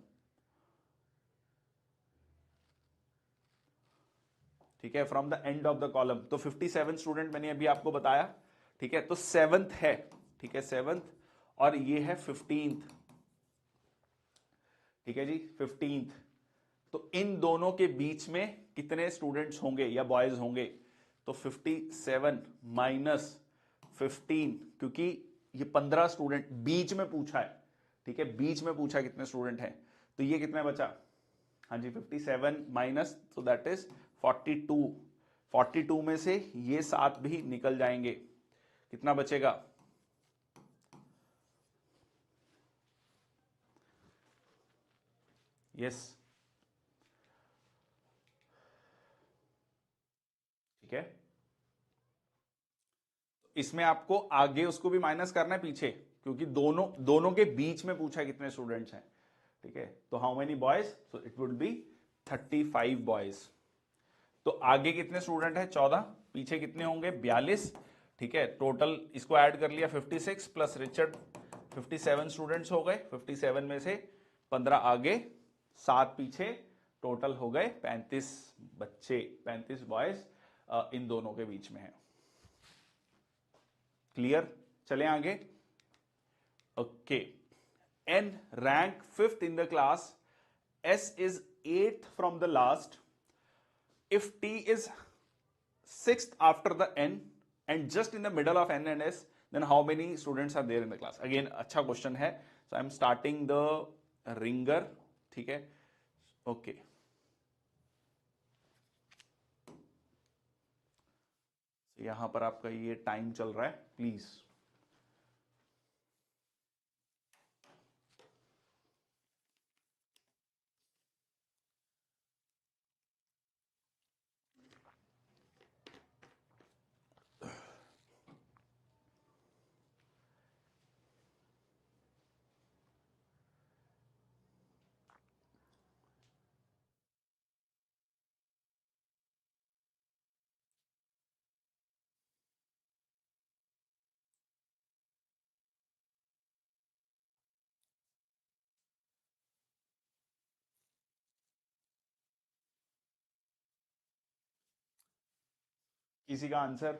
ठीक है, from the end of the column, तो 57 स्टूडेंट मैंने अभी आपको बताया, ठीक है, तो 7th है, ठीक है, 7th, और ये है 15th, ठीक है जी, 15th। तो इन दोनों के बीच में कितने स्टूडेंट्स होंगे या बॉयज होंगे, तो 57 माइनस 15, क्योंकि ये 15 स्टूडेंट बीच में पूछा है, ठीक है, बीच में पूछा कितने स्टूडेंट हैं, तो ये कितने बचा, हाँ जी 57 माइनस, तो दैट इज 42। 42 में से ये 7 भी निकल जाएंगे, कितना बचेगा, यस ठीक है। इसमें आपको आगे उसको भी माइनस करना है पीछे, क्योंकि दोनों के बीच में पूछा कितने स्टूडेंट्स हैं, ठीक है। तो how many boys, so it would be 35 boys. तो आगे कितने स्टूडेंट हैं 14, पीछे कितने होंगे 42, ठीक है। टोटल इसको ऐड कर लिया 56 प्लस रिचर्ड 57 स्टूडेंट्स हो गए, 57 में से 15 आगे 7 पीछे, टोटल हो गए 35 बच्चे, 35 बॉयज इन दोनों के बीच में है। क्लियर, चले आगे। Okay, N rank 5th in the class, S is 8th from the last. If T is 6th after the N and just in the middle of N and S, then how many students are there in the class? Again, अच्छा question है। So I'm starting the ringer, ठीक है। Okay, यहां पर आपका ये time चल रहा है, प्लीज। किसी का आंसर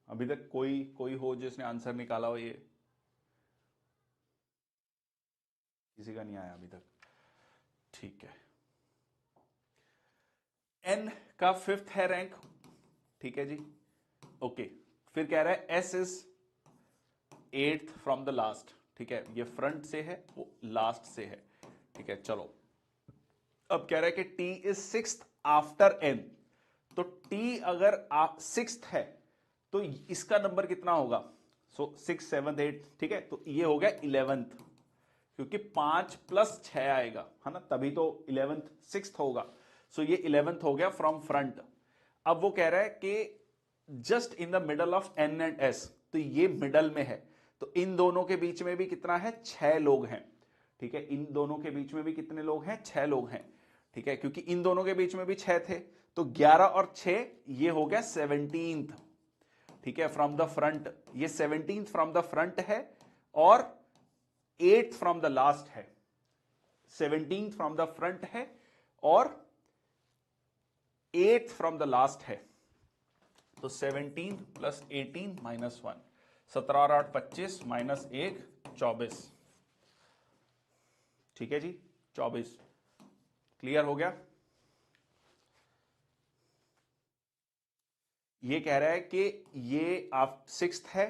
अभी तक कोई कोई हो जिसने आंसर निकाला हो, ये किसी का नहीं आया अभी तक, ठीक है। एन का 5th है रैंक, ठीक है जी। ओके, फिर कह रहा है S is 8th from the last, ठीक है। ये फ्रंट से है, वो लास्ट से है, ठीक है। चलो, अब कह रहा है कि T is 6th after N, तो टी अगर 6th है तो इसका नंबर कितना होगा, सो 6 7 8, ठीक है। तो ये हो गया 11th, क्योंकि 5 प्लस 6 आएगा, है ना, तभी तो 11th 6th होगा। सो ये 11th हो गया फ्रॉम फ्रंट। अब वो कह रहा है कि just in the middle of N and S, तो ये मिडल में है, तो इन दोनों के बीच में भी कितना है, 6 लोग हैं, ठीक है। इन दोनों के बीच में भी कितने लोग हैं, 6 लोग हैं, ठीक है। क्योंकि इन दोनों के बीच में भी 6 थे, तो 11 और 6 ये हो गया 17th, ठीक है, फ्रॉम द फ्रंट। ये 17th फ्रॉम द फ्रंट है और 8th फ्रॉम द लास्ट है। 17th फ्रॉम द फ्रंट है और 8th फ्रॉम द लास्ट है। तो 17 प्लस 18 माइनस 1, 17 और 8 25 माइनस 1 24, ठीक है जी, 24। क्लियर हो गया। ये कह रहा है कि ये आप 6th है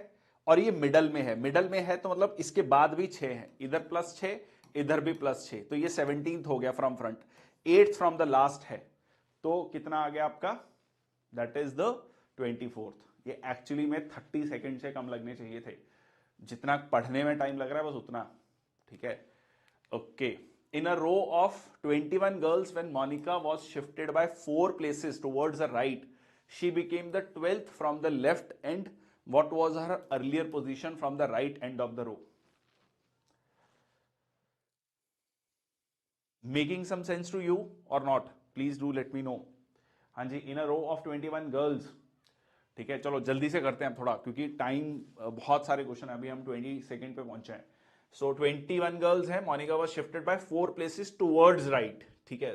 और ये मिडल में है, मिडल में है तो मतलब इसके बाद भी 6 है, इधर प्लस 6 इधर भी प्लस 6, तो ये 17th हो गया from front. 8th from the last है, तो कितना आ गया आपका, दैट इज द 24th। ये एक्चुअली में 30 सेकेंड से कम लगने चाहिए थे, जितना पढ़ने में टाइम लग रहा है बस उतना, ठीक है। Okay, in a row of 21 girls, when Monica was shifted by 4 places towards the right, she became the 12th from the left end. What was her earlier position from the right end of the row? Making some sense to you or not? Please do let me know. हाँ जी, in a row of 21 girls, ठीक है। चलो जल्दी से करते हैं थोड़ा, क्योंकि टाइम बहुत सारे क्वेश्चन है, अभी हम 20 सेकेंड पे पहुंचे हैं। सो 21 गर्ल्स हैं, Monica was shifted by 4 places towards right, ठीक है।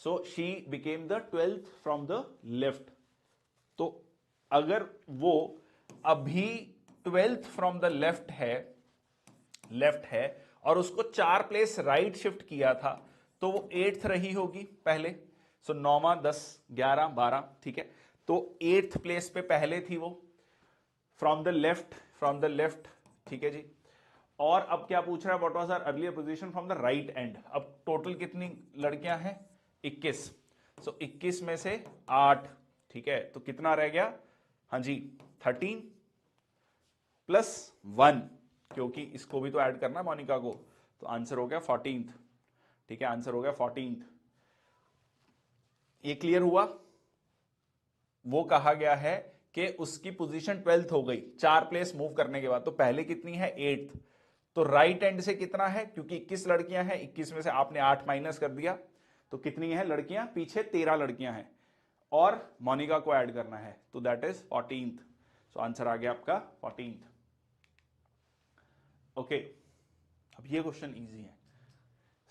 So she became the 12th from the left. तो अगर वो अभी 12th फ्रॉम द लेफ्ट है और उसको 4 प्लेस राइट शिफ्ट किया था, तो वो 8th रही होगी पहले। सो 9 10 11 12, ठीक है। तो 8th प्लेस पे पहले थी वो फ्रॉम द लेफ्ट, ठीक है जी। और अब क्या पूछ रहा है, what was our earlier position from the right end. अब टोटल कितनी लड़कियां हैं, 21। सो 21 में से 8, ठीक है, तो कितना रह गया, हाँ जी 13 प्लस 1, क्योंकि इसको भी तो ऐड करना मोनिका को, तो आंसर हो गया 14th, ठीक है, आंसर हो गया 14th। ये क्लियर हुआ। वो कहा गया है कि उसकी पोजीशन 12th हो गई 4 प्लेस मूव करने के बाद, तो पहले कितनी है 8th, तो राइट एंड से कितना है, क्योंकि 21 लड़कियां हैं, 21 में से आपने 8 माइनस कर दिया, तो कितनी है लड़कियां, पीछे 13 लड़कियां हैं, और मोनिका को ऐड करना है, तो दैट इज 14th। सो आंसर आ गया आपका 14th। ओके, अब ये क्वेश्चन इजी है।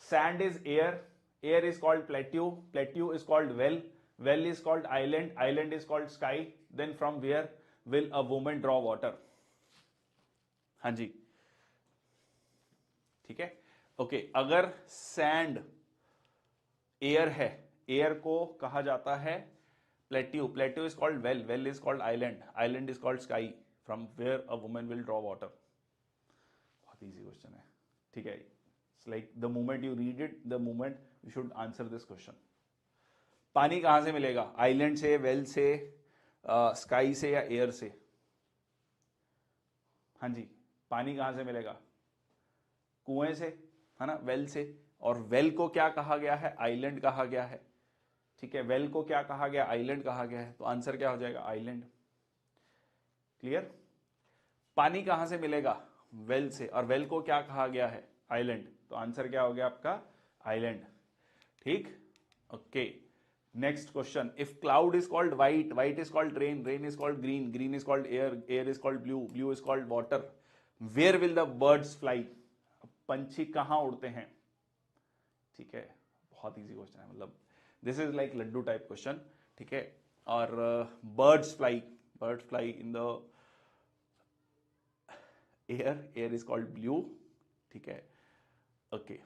Sand is air, air is called plateau, plateau is called well, well is called island, island is called sky, then from where will a woman draw water. हाँ जी, ठीक है, okay. अगर sand air है, air को कहा जाता है plateau, plateau is called well, well is called island, island is called sky, from where a woman will draw water. बहुत इजी क्वेश्चन है, ठीक है। It's like the moment you read it, the moment you should answer this question. पानी कहां से मिलेगा, island से, well से, स्काई से, या एयर से। हाँ जी, पानी कहां से मिलेगा, कुएं से, है ना, वेल से। और वेल को क्या कहा गया है, आइलैंड कहा गया है, ठीक है, वेल को क्या कहा गया, आइलैंड कहा गया है, तो आंसर क्या हो जाएगा, आइलैंड। क्लियर। पानी कहां से मिलेगा, वेल से, और वेल को क्या कहा गया है, आइलैंड, तो आंसर क्या हो गया आपका, आइलैंड। ठीक, okay. Next question, if cloud is called white, white is called rain, rain is called green, green is called air, air is called blue, blue is called water, where will the birds fly. पंछी कहां उड़ते हैं, ठीक है, बहुत easy question है, मतलब this is like laddu type question, ठीक है। और birds fly in the air, air is called blue, ठीक है, ओके।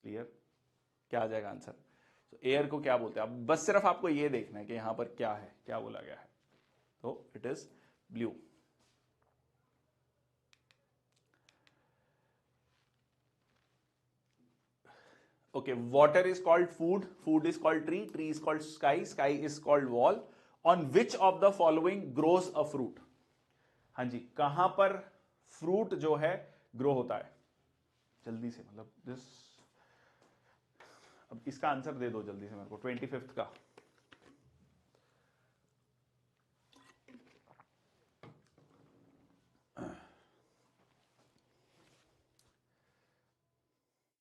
क्लियर, क्या आ जाएगा आंसर। तो एयर को क्या बोलते हैं, अब बस सिर्फ आपको ये देखना है कि यहां पर क्या है, क्या बोला गया है, तो it is blue. Okay, water is called food, food is called tree, tree is called sky, sky is called wall. On which of the following grows a fruit? हाँ जी, कहां पर फ्रूट जो है ग्रो होता है, जल्दी से, मतलब दिस, अब इसका आंसर दे दो जल्दी से मेरे को, 25th का।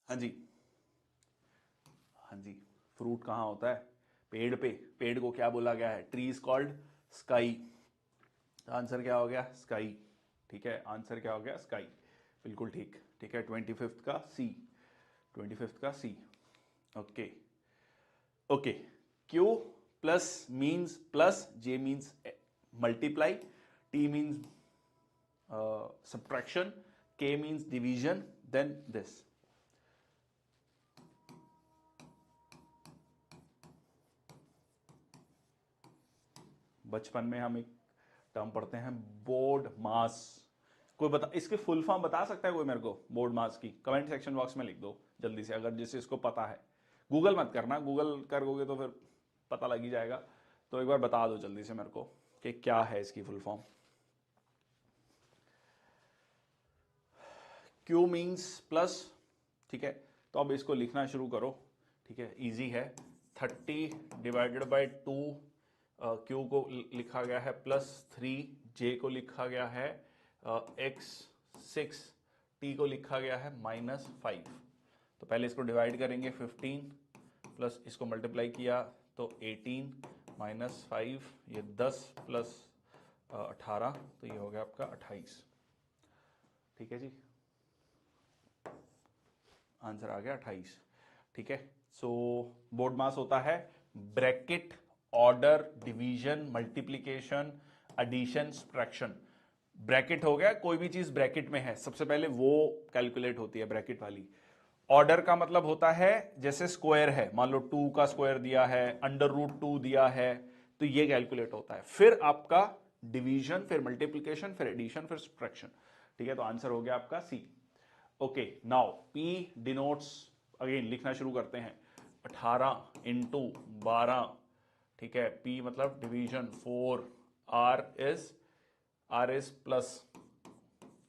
हाँ जी, हाँ जी, फ्रूट कहां होता है, पेड़ पे, पेड़ को क्या बोला गया है, tree is called sky, answer क्या हो गया, स्काई, ठीक है, आंसर क्या हो गया, स्काई, बिल्कुल ठीक, ठीक है, 25th का सी, 25th का C, okay. Okay, Q plus means plus, J means multiply, T means subtraction, K means division, then this. बचपन में हम एक टर्म पढ़ते हैं, बोर्ड मास। कोई बता, इसके फुल फॉर्म बता सकता है कोई मेरे को, बोर्ड मास की, कमेंट सेक्शन बॉक्स में लिख दो जल्दी से, अगर जिसे इसको पता है। गूगल मत करना, गूगल करोगे तो फिर पता लग ही जाएगा, तो एक बार बता दो जल्दी से मेरे को कि क्या है इसकी full form. Q means plus, ठीक है, तो अब इसको लिखना शुरू करो, ठीक है, इजी है। 30 डिवाइडेड बाई 2, Q को लिखा गया है +3, J को लिखा गया है x6, T को लिखा गया है -5। तो पहले इसको डिवाइड करेंगे, 15 प्लस इसको मल्टीप्लाई किया तो 18 -5, ये 10 प्लस 18, तो ये हो गया आपका 28, ठीक है जी, आंसर आ गया 28, ठीक है। सो बोर्ड मास होता है bracket, order, division, multiplication, addition, subtraction. Bracket हो गया, कोई भी चीज ब्रैकेट में है सबसे पहले वो कैलकुलेट होती है, ब्रैकेट वाली। ऑर्डर का मतलब होता है जैसे स्क्वायर है, मान लो 2 का स्क्वायर दिया है, √2 दिया है, तो ये कैलकुलेट होता है। फिर आपका डिवीजन, फिर मल्टीप्लीकेशन, फिर एडिशन, फिर सब्ट्रैक्शन। ठीक है, तो आंसर हो गया आपका C. Okay, now P denotes, again लिखना शुरू करते हैं, 18 इंटू 12, ठीक है, P मतलब division, 4, R is plus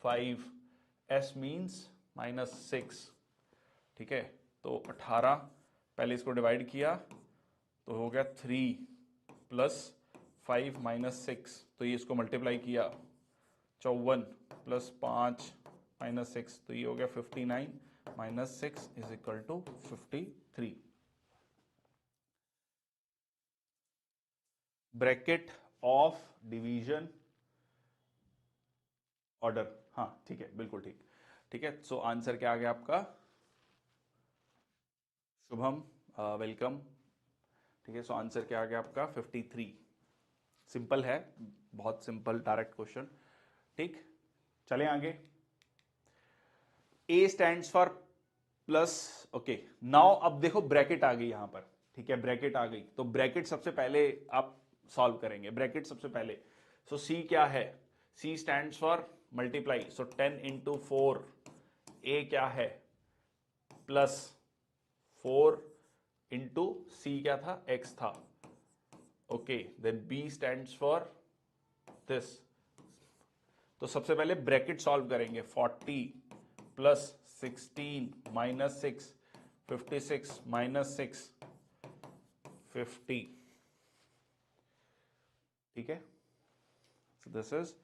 5, S means -6, ठीक है। तो 18 पहले इसको डिवाइड किया तो हो गया 3 प्लस 5 -6, तो ये इसको मल्टीप्लाई किया 54 प्लस 5 -6, तो ये हो गया 59 -6 is equal to 53। Bracket of division order, हाँ ठीक है, बिल्कुल ठीक, ठीक है। सो आंसर क्या आ गया आपका? शुभम वेलकम, ठीक है। सो आंसर क्या आ गया आपका? 53। सिंपल है, बहुत सिंपल डायरेक्ट क्वेश्चन, ठीक। चले आगे। A stands for plus, okay. Now अब देखो ब्रैकेट आ गई यहां पर, ठीक है, ब्रैकेट आ गई, तो ब्रैकेट सबसे पहले आप सॉल्व करेंगे, ब्रैकेट सबसे पहले। सो C क्या है? C stands for multiply, so 10 into 4, A क्या है? प्लस 4 इंटू C क्या था? X था, okay. Then B stands for this, तो सबसे पहले ब्रैकेट सॉल्व करेंगे, 40 प्लस 16 माइनस 6, 56 माइनस 6, 50, ठीक है। So this is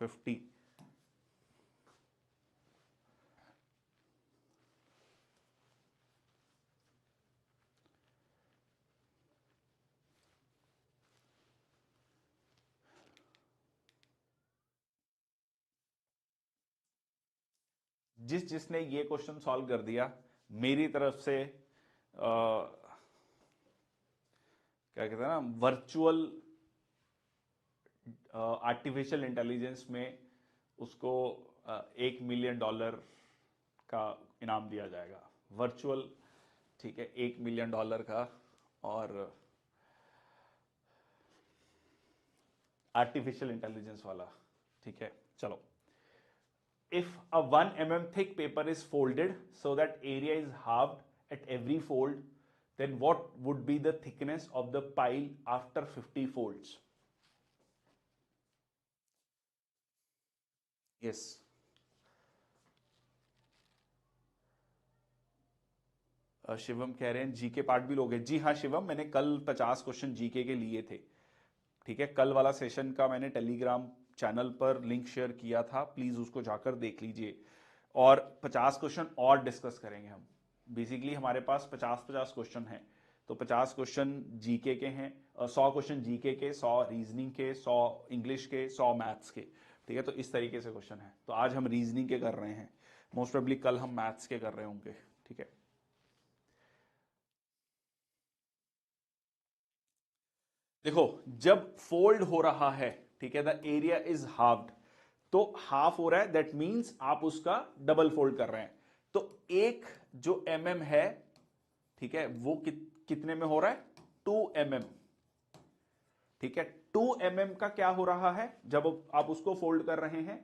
50। जिसने ये क्वेश्चन सॉल्व कर दिया, मेरी तरफ से क्या कहते हैं ना, वर्चुअल आर्टिफिशियल इंटेलिजेंस में उसको $1 मिलियन का इनाम दिया जाएगा, वर्चुअल, ठीक है, $1 मिलियन का, और आर्टिफिशियल इंटेलिजेंस वाला, ठीक है। चलो, if a 1 mm thick paper is folded so that area is halved at every fold, then what would be the thickness of the pile after 50 folds? Yes. Shivam कह रहे हैं जीके पार्ट भी लोगे? जी हाँ शिवम, मैंने कल 50 क्वेश्चन जीके के लिए थे, ठीक है। कल वाला सेशन का मैंने टेलीग्राम चैनल पर लिंक शेयर किया था, प्लीज उसको जाकर देख लीजिए, और 50 क्वेश्चन और डिस्कस करेंगे हम। बेसिकली हमारे पास 50-50 क्वेश्चन हैं, तो 50 क्वेश्चन जीके के हैं, 100 क्वेश्चन जीके के, 100 रीजनिंग के, 100 इंग्लिश के, 100 मैथ्स के, ठीक है। तो इस तरीके से क्वेश्चन है, तो आज हम रीजनिंग के कर रहे हैं, मोस्ट प्रोबेबली कल हम मैथ्स के कर रहे होंगे, ठीक है। देखो, जब फोल्ड हो रहा है, ठीक है, द एरिया इज हाफ्ड, तो हाफ हो रहा है, दैट मींस आप उसका डबल फोल्ड कर रहे हैं। तो एक जो है, ठीक है, वो कितने में हो रहा है? 2 ठीक है। 2 का क्या हो रहा है जब आप उसको फोल्ड कर रहे हैं?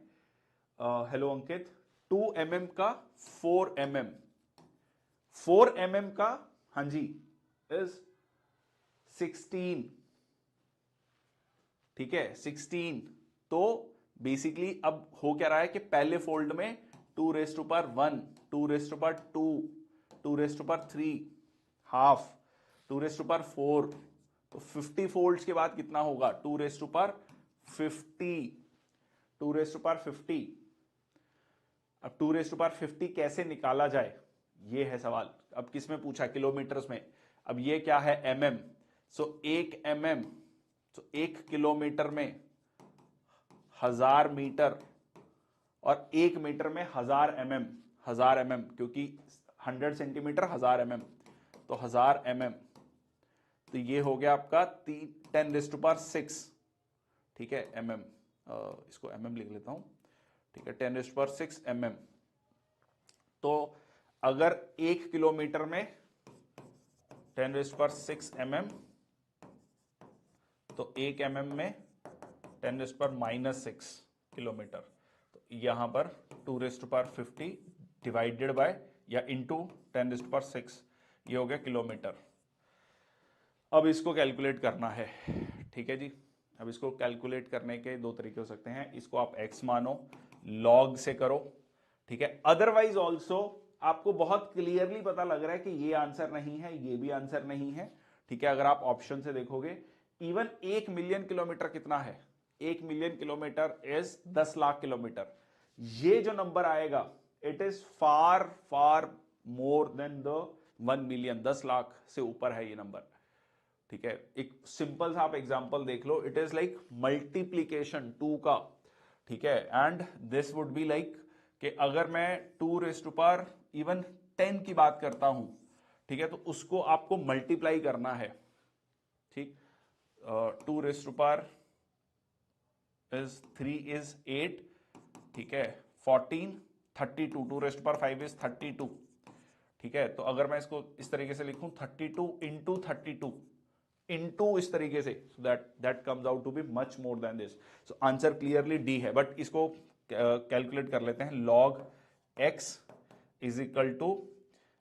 हेलो अंकित, 2 का 4 mm का, हाँ जी, इज 16, ठीक है, 16। तो बेसिकली अब हो क्या रहा है कि पहले फोल्ड में 2⁻1, 2⁻2, 2⁻3, हाफ, 2⁻4, तो 50 फोल्ड्स के बाद कितना होगा? 2⁻50, 2⁻50। अब 2⁻50 कैसे निकाला जाए, ये है सवाल। अब किस में पूछा? किलोमीटर्स में। अब ये क्या है? सो 1 तो 1 किलोमीटर में 1000 मीटर, और 1 मीटर में 1000 mm, क्योंकि 100 सेंटीमीटर 1000 mm, तो 1000 mm, तो ये हो गया आपका 10⁶, ठीक है, इसको लिख लेता हूं, ठीक है, 10⁶ तो अगर 1 किलोमीटर में 10⁻⁶mm, तो 1 mm में 10⁻⁻6 किलोमीटर। तो यहां पर 2⁻50 डिवाइडेड बाय या इंटू 10⁻6, ये हो गया किलोमीटर। अब इसको कैलकुलेट करना है, ठीक है जी। अब इसको कैलकुलेट करने के दो तरीके हो सकते हैं, इसको आप x मानो, log से करो, ठीक है। अदरवाइज ऑल्सो आपको बहुत क्लियरली पता लग रहा है कि ये आंसर नहीं है, ये भी आंसर नहीं है, ठीक है। अगर आप ऑप्शन से देखोगे, इवन 1 मिलियन किलोमीटर कितना है, 1 million kilometre is 10 lakh kilometre. ये जो नंबर आएगा, it is far far more than the 1 million, 10 lakh से ऊपर है ये नंबर, ठीक है। एक सिंपल सा आप एग्जांपल देख लो, इट इज लाइक मल्टीप्लीकेशन 2 का, ठीक है। And this would be like कि अगर मैं 2⁻10 की बात करता हूं, ठीक है, तो उसको आपको मल्टीप्लाई करना है, ठीक। 2⁻3 इज 8, ठीक है। 14, 32, 2⁻5 इज 32, ठीक है। तो अगर मैं इसको इस तरीके से लिखूं 32 इंटू 32 इंटू इस तरीके से, so that comes out to be much more than this. So answer clearly D है, बट इसको कैलकुलेट कर लेते हैं। log x is equal to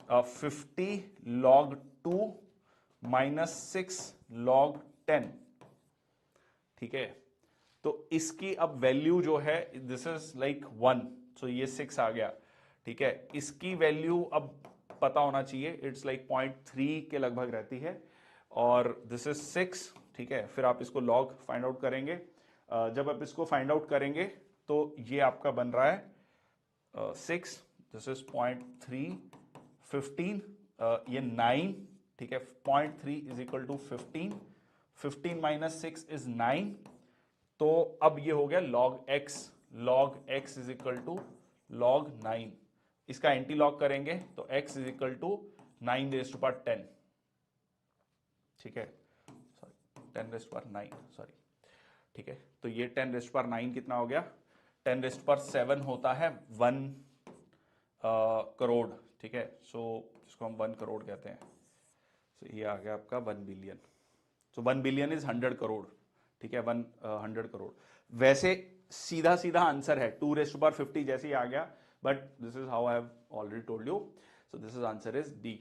50 log 2 minus 6 log 10, ठीक है। तो इसकी अब वैल्यू जो है, दिस इज लाइक 1, सो ये 6 आ गया, ठीक है। इसकी वैल्यू अब पता होना चाहिए, इट्स लाइक 0.3 के लगभग रहती है, और दिस इज 6, ठीक है। फिर आप इसको log फाइंड आउट करेंगे। जब आप इसको फाइंड आउट करेंगे तो ये आपका बन रहा है 6, दिस इज 0.3, 15, ये 9, ठीक है। 0.3 is equal to 15, 15 minus 6 is 9, तो अब ये हो गया log x is equal to log 9। इसका एंटी लॉग करेंगे तो x इज इक्वल टू 9⁻10, ठीक है, सॉरी 10⁻9, सॉरी, ठीक है। तो ये 10⁻9 कितना हो गया, 10⁻7 होता है 1 करोड़, ठीक है। सो जिसको हम 1 करोड़ कहते हैं, सो ये आ गया आपका 1 billion. So 1 billion is 100 crore, ठीक है, 100 करोड़। वैसे सीधा सीधा आंसर है 2⁻50 जैसे ही आ गया, but this is how I have already told you. So this is answer is D.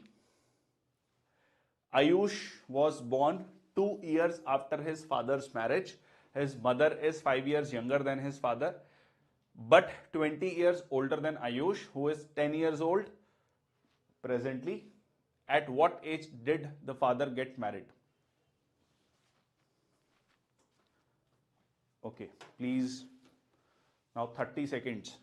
Ayush was born 2 years after his father's marriage. His mother is 5 years younger than his father, but 20 years older than Ayush, who is 10 years old presently. At what age did the father get married? Okay, please. Now 30 seconds.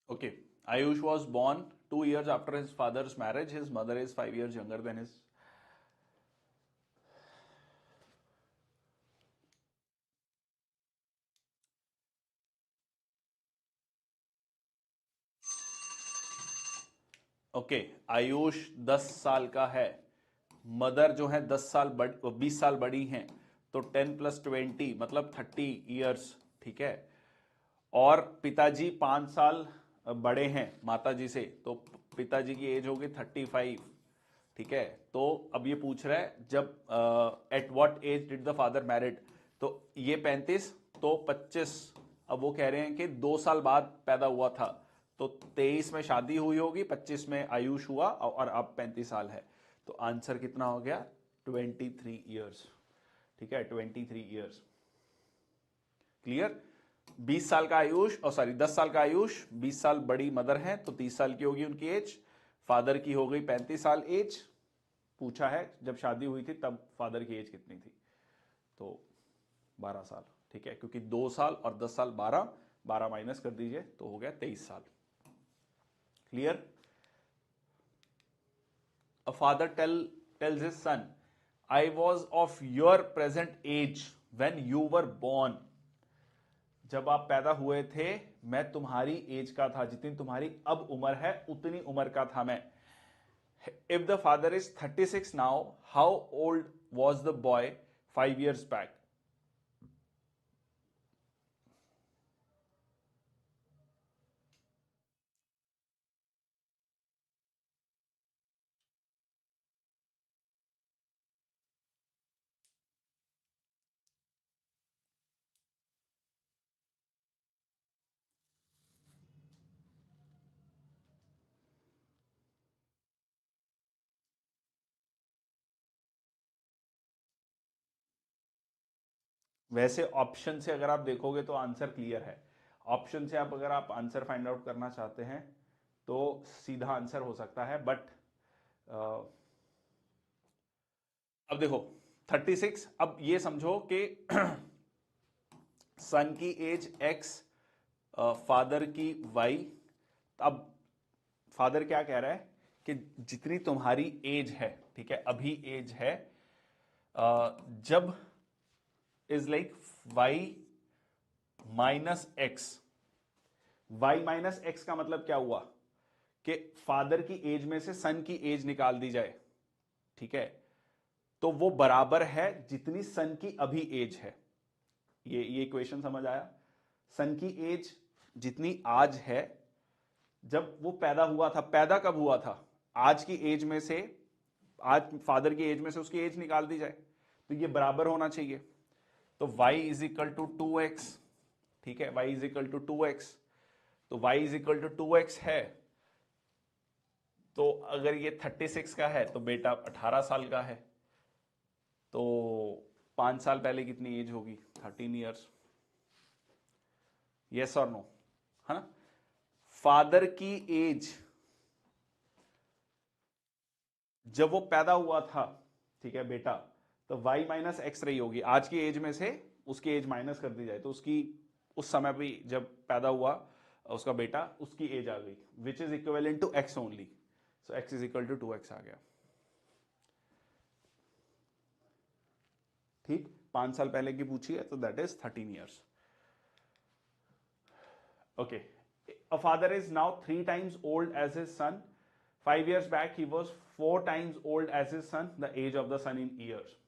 Okay, Ayush was born 2 years after his father's marriage. His mother is 5 years younger than his. Okay, Ayush 10 साल का है, mother जो है 20 साल बड़ी हैं, तो 10+20 मतलब 30 इयर्स, ठीक है। और पिताजी 5 साल बड़े हैं माताजी से, तो पिताजी की एज होगी 35, ठीक है। तो अब ये पूछ रहा है जब at what age did the father married, तो ये 35, तो 25, अब वो कह रहे हैं कि 2 साल बाद पैदा हुआ था, तो 23 में शादी हुई होगी, 25 में आयुष हुआ, और अब 35 साल है। तो आंसर कितना हो गया, 23 ईयर्स, ठीक है, 23 ईयर्स। क्लियर। 20 साल का आयुष, और सॉरी 10 साल का आयुष, 20 साल बड़ी मदर है, तो 30 साल की होगी उनकी एज। फादर की हो गई 35 साल एज। पूछा है जब शादी हुई थी तब फादर की एज कितनी थी, तो 12 साल, ठीक है, क्योंकि 2 साल और 10 साल 12 माइनस कर दीजिए तो हो गया 23 साल। Clear. a father tells his son, I was of your present age when you were born. जब आप पैदा हुए थे मैं तुम्हारी एज का था, जितनी तुम्हारी अब उम्र है उतनी उम्र का था मैं. If the father is 36 now, how old was the boy 5 years back? वैसे ऑप्शन से अगर आप देखोगे तो आंसर क्लियर है. ऑप्शन से आप अगर आप आंसर फाइंड आउट करना चाहते हैं तो सीधा आंसर हो सकता है, बट अब देखो 36, अब ये समझो कि सन की एज x, फादर की y. अब फादर क्या कह रहा है कि जितनी तुम्हारी एज है, ठीक है, अभी एज है, जब is like y minus x. y minus x का मतलब क्या हुआ कि फादर की एज में से सन की एज निकाल दी जाए, ठीक है, तो वो बराबर है जितनी सन की अभी एज है. ये इक्वेशन समझ आया? सन की एज जितनी आज है, जब वो पैदा हुआ था, पैदा कब हुआ था, आज की एज में से, आज फादर की एज में से उसकी एज निकाल दी जाए, तो ये बराबर होना चाहिए. तो y is equal to 2x, ठीक है, y is equal to 2x. तो y is equal to 2x है, तो अगर ये 36 का है तो बेटा 18 साल का है, तो 5 साल पहले कितनी एज होगी? 13 ईयर्स. यस और नो, है ना? फादर की एज जब वो पैदा हुआ था, ठीक है बेटा, तो y माइनस एक्स रही होगी. आज की एज में से उसकी एज माइनस कर दी जाए तो उसकी उस समय भी जब पैदा हुआ उसका बेटा, उसकी एज आ गई, which is equivalent to x only. So x is equal to 2x आ गया. ठीक, 5 साल पहले की पूछी है तो that is 13 years. Okay. A father is now 3 times old as his son. 5 years back he was 4 times old as his son. The age of the son in years.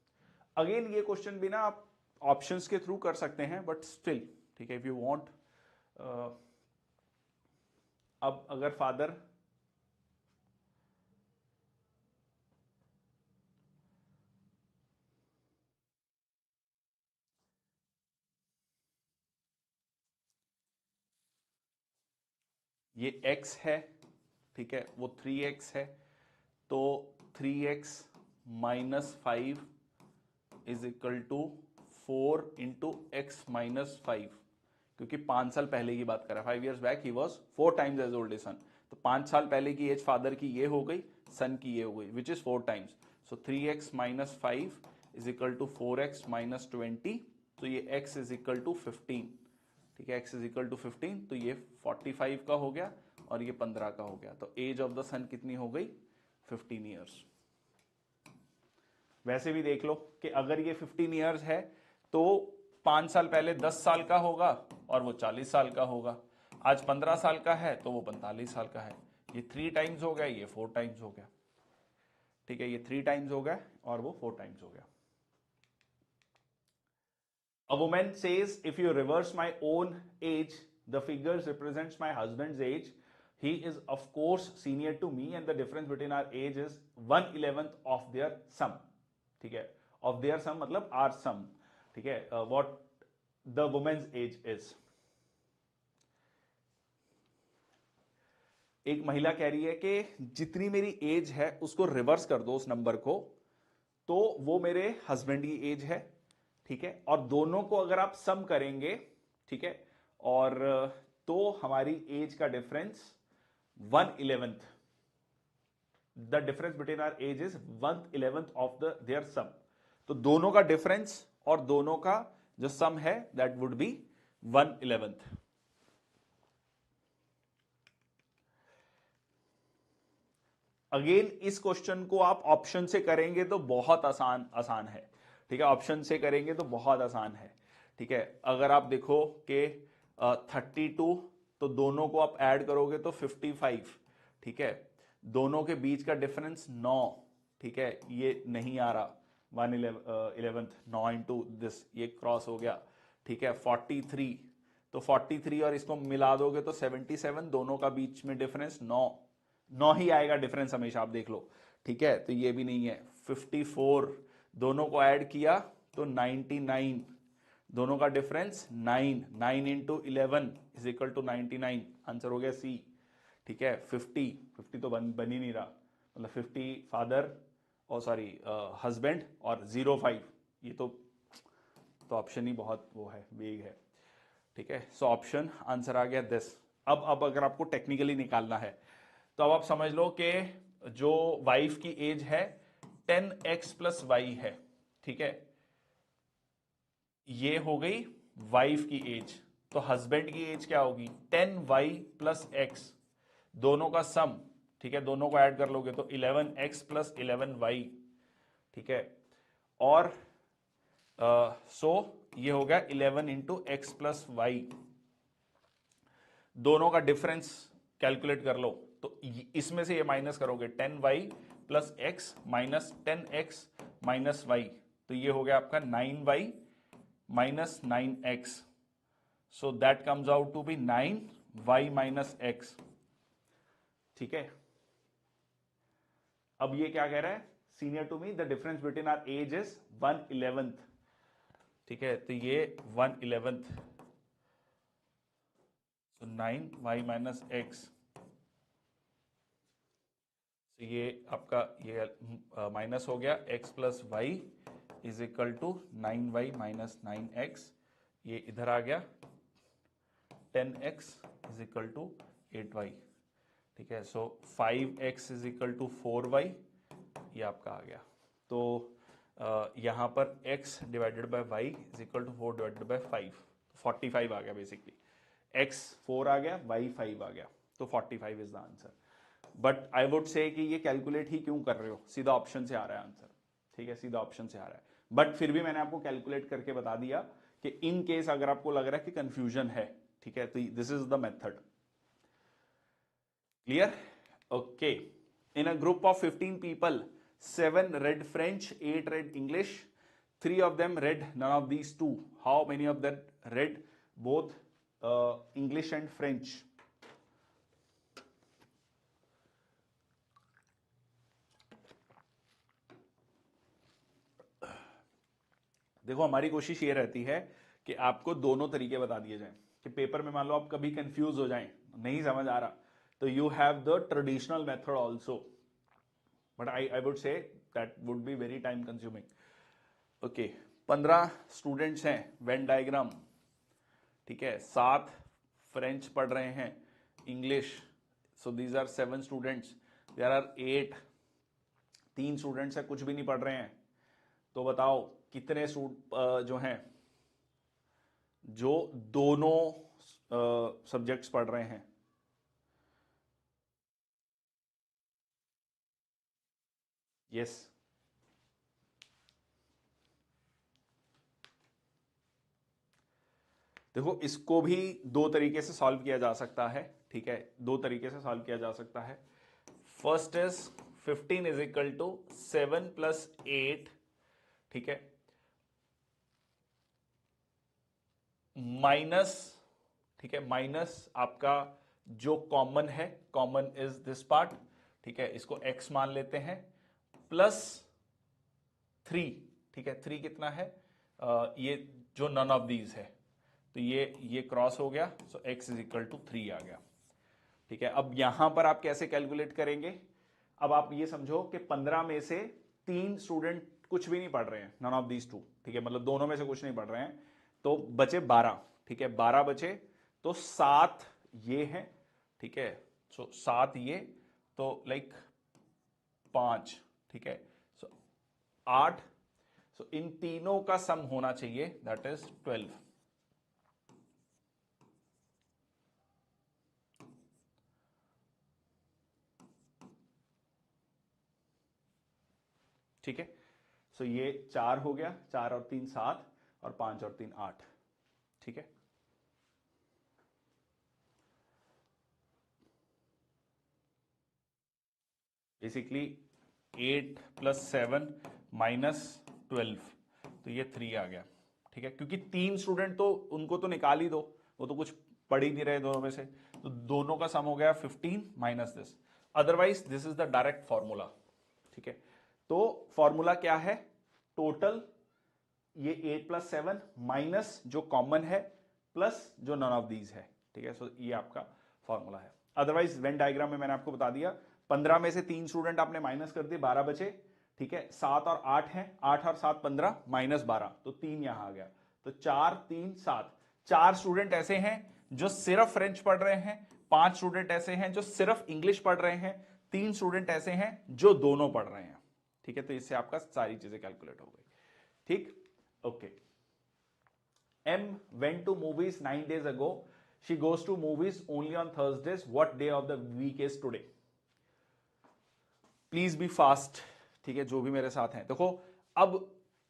Again ये क्वेश्चन भी ना आप options के through कर सकते हैं, but still ठीक है, इफ यू वांट. अब अगर फादर ये x है, ठीक है, वो 3x है, तो 3x minus 5 is equal to 4 into X minus 5, क्योंकि 5 साल पहले की बात कर रहा है. 5 years बैक ही was 4 times as old as son. तो 5 साल पहले की एज फादर की ये हो गई, सन की ये हो गई, which is 4 times. So 3x minus 5 is equal to 4x minus 20. तो ये x इज इक्वल टू 15, ठीक है, x इज इक्वल टू 15. तो ये 45 का हो गया और ये 15 का हो गया. तो एज ऑफ द सन कितनी हो गई? 15 ईयर्स. वैसे भी देख लो कि अगर ये 15 ईयर्स है तो 5 साल पहले 10 साल का होगा और वो 40 साल का होगा. आज 15 साल का है तो वो 45 साल का है. ये 3 टाइम्स हो गया, ये 4 टाइम्स हो गया, ठीक है, ये 3 टाइम्स हो गया और वो 4 टाइम्स हो गया. A woman says, if you reverse my own age, the figures represents my husband's age. He is of course senior to me and the difference between our age is 1/11th of their sum. ठीक है, of their sum मतलब our sum. ठीक है, what the woman's age is. एक महिला कह रही है कि जितनी मेरी एज है उसको रिवर्स कर दो उस नंबर को, तो वो मेरे हस्बैंड की एज है, ठीक है, और दोनों को अगर आप सम करेंगे, ठीक है, और तो हमारी एज का difference 1/11th. The difference between our age is 1/11th of the their sum. तो दोनों का डिफरेंस और दोनों का जो सम है that would B 1/11th. Again इस क्वेश्चन को आप ऑप्शन से करेंगे तो बहुत आसान है, ठीक है, ऑप्शन से करेंगे तो बहुत आसान है, ठीक है। अगर आप देखो कि 32, तो दोनों को आप ऐड करोगे तो 55, ठीक है। दोनों के बीच का डिफरेंस 9, ठीक है, ये नहीं आ रहा, 1/11 9 इंटू दिस, ये क्रॉस हो गया, ठीक है। 43, तो 43 और इसको मिला दोगे तो 77, दोनों का बीच में डिफरेंस 9, 9 ही आएगा डिफरेंस हमेशा, आप देख लो, ठीक है, तो ये भी नहीं है। 54, दोनों को ऐड किया तो 99, दोनों का difference 9, 9 into 11 is equal to 99, answer हो गया सी, ठीक है। 50 तो बन ही नहीं रहा, मतलब 50 फादर और सॉरी हस्बैंड और 05, ये तो ऑप्शन ही बहुत वो है, वेग है, ठीक है। सो ऑप्शन आंसर आ गया दिस। अब अगर आपको टेक्निकली निकालना है तो अब आप समझ लो कि जो वाइफ की एज है 10x प्लस वाई है, ठीक है, ये हो गई वाइफ की एज, तो हस्बैंड की एज क्या होगी 10y प्लस एक्स, दोनों का सम, ठीक है, दोनों को ऐड कर लोगे तो 11x प्लस 11y, ठीक है। और सो ये हो गया 11 इंटू एक्स प्लस वाई, दोनों का डिफरेंस कैलकुलेट कर लो, तो इसमें से ये माइनस करोगे 10y plus X minus 10x minus Y, तो ये हो गया आपका 9y minus 9x, so that comes out to be 9y minus x, ठीक है। अब ये क्या कह रहा है, senior to me the difference between our age is 1/11, ठीक है, तो ये 1/11, तो 9y माइनस एक्स, तो ये आपका ये माइनस हो गया x plus Y is equal to 9y minus 9x, ये इधर आ गया 10x is equal to 8y, ठीक है। सो 5x is equal to 4y, ये आपका आ गया, तो यहाँ पर x divided by y is equal to 4 divided by 5, 45 आ गया बेसिकली, x 4 आ गया, y 5 आ गया, तो 45 is the answer. But I would say कि ये कैलकुलेट ही क्यों कर रहे हो, सीधा ऑप्शन से आ रहा है आंसर, ठीक है, सीधा ऑप्शन से आ रहा है, बट फिर भी मैंने आपको कैलकुलेट करके बता दिया कि इन केस अगर आपको लग रहा है कि कंफ्यूजन है, ठीक है, तो this is the method, clear, okay. In a group of 15 people 7 read French, 8 read English, 3 of them read none of these two, how many of them read both English and French? देखो हमारी कोशिश ये रहती है कि आपको दोनों तरीके बता दिए जाएं, कि पेपर में मान लो आप कभी कंफ्यूज हो जाएं, नहीं समझ आ रहा, तो you have the traditional method also, but I would say that would be very time consuming. Okay, 15 students हैं, वेन डायग्राम, ठीक है, 7 फ्रेंच पढ़ रहे हैं, English, so these are 7 students, there are 8, 3 students हैं कुछ भी नहीं पढ़ रहे हैं, तो बताओ कितने जो हैं जो दोनों सब्जेक्ट्स पढ़ रहे हैं? यस, देखो इसको भी दो तरीके से सॉल्व किया जा सकता है, ठीक है, दो तरीके से सॉल्व किया जा सकता है। First is 15 is equal to 7 plus 8, ठीक है, माइनस, ठीक है, माइनस आपका जो कॉमन है, कॉमन इज दिस पार्ट, ठीक है, इसको x मान लेते हैं, प्लस 3, ठीक है, 3 कितना है, ये जो नन ऑफ दीज है, तो ये क्रॉस हो गया, सो x इज इक्वल टू 3 आ गया, ठीक है। अब यहां पर आप कैसे कैलकुलेट करेंगे, अब आप ये समझो कि 15 में से 3 स्टूडेंट कुछ भी नहीं पढ़ रहे हैं, नन ऑफ दीज टू, ठीक है, मतलब दोनों में से कुछ नहीं पढ़ रहे हैं, तो बचे 12, ठीक है, 12 बचे, तो 7 ये हैं, ठीक है, सो 7 ये, तो लाइक 5, ठीक है, सो 8, सो इन तीनों का सम होना चाहिए, दैट इज 12, ठीक है, सो ये 4 हो गया, 4 और 3 7 और 5 और 3 8। ठीक है, बेसिकली 8 + 7 - 12, तो ये 3 आ गया। ठीक है, क्योंकि 3 स्टूडेंट तो उनको तो निकाल ही दो, वो तो कुछ पढ़ ही नहीं रहे दोनों में से, तो दोनों का सम हो गया 15 minus this. Otherwise this is the direct formula. ठीक है, तो फॉर्मूला क्या है, टोटल ये 8 + 7 माइनस जो कॉमन है प्लस जो नन ऑफ दीज है। ठीक है, सो ये आपका फॉर्मूला है। अदरवाइज वेन डायग्राम में मैंने आपको बता दिया, 15 में से 3 स्टूडेंट आपने माइनस कर दिए, 12 बचे। ठीक है, 7 और 8 है, 8 और 7 15 - 12, तो 3 यहां आ गया, तो 4 3 7। 4 स्टूडेंट ऐसे हैं जो सिर्फ फ्रेंच पढ़ रहे हैं, 5 स्टूडेंट ऐसे हैं जो सिर्फ इंग्लिश पढ़ रहे हैं, 3 स्टूडेंट ऐसे हैं जो दोनों पढ़ रहे हैं। ठीक है, तो इससे आपका सारी चीजें कैलकुलेट हो गई। ठीक, okay. M went to movies 9 days ago. She goes to movies only on Thursdays. What day of the week is today? Please be fast. ठीक है, जो भी मेरे साथ हैं देखो, अब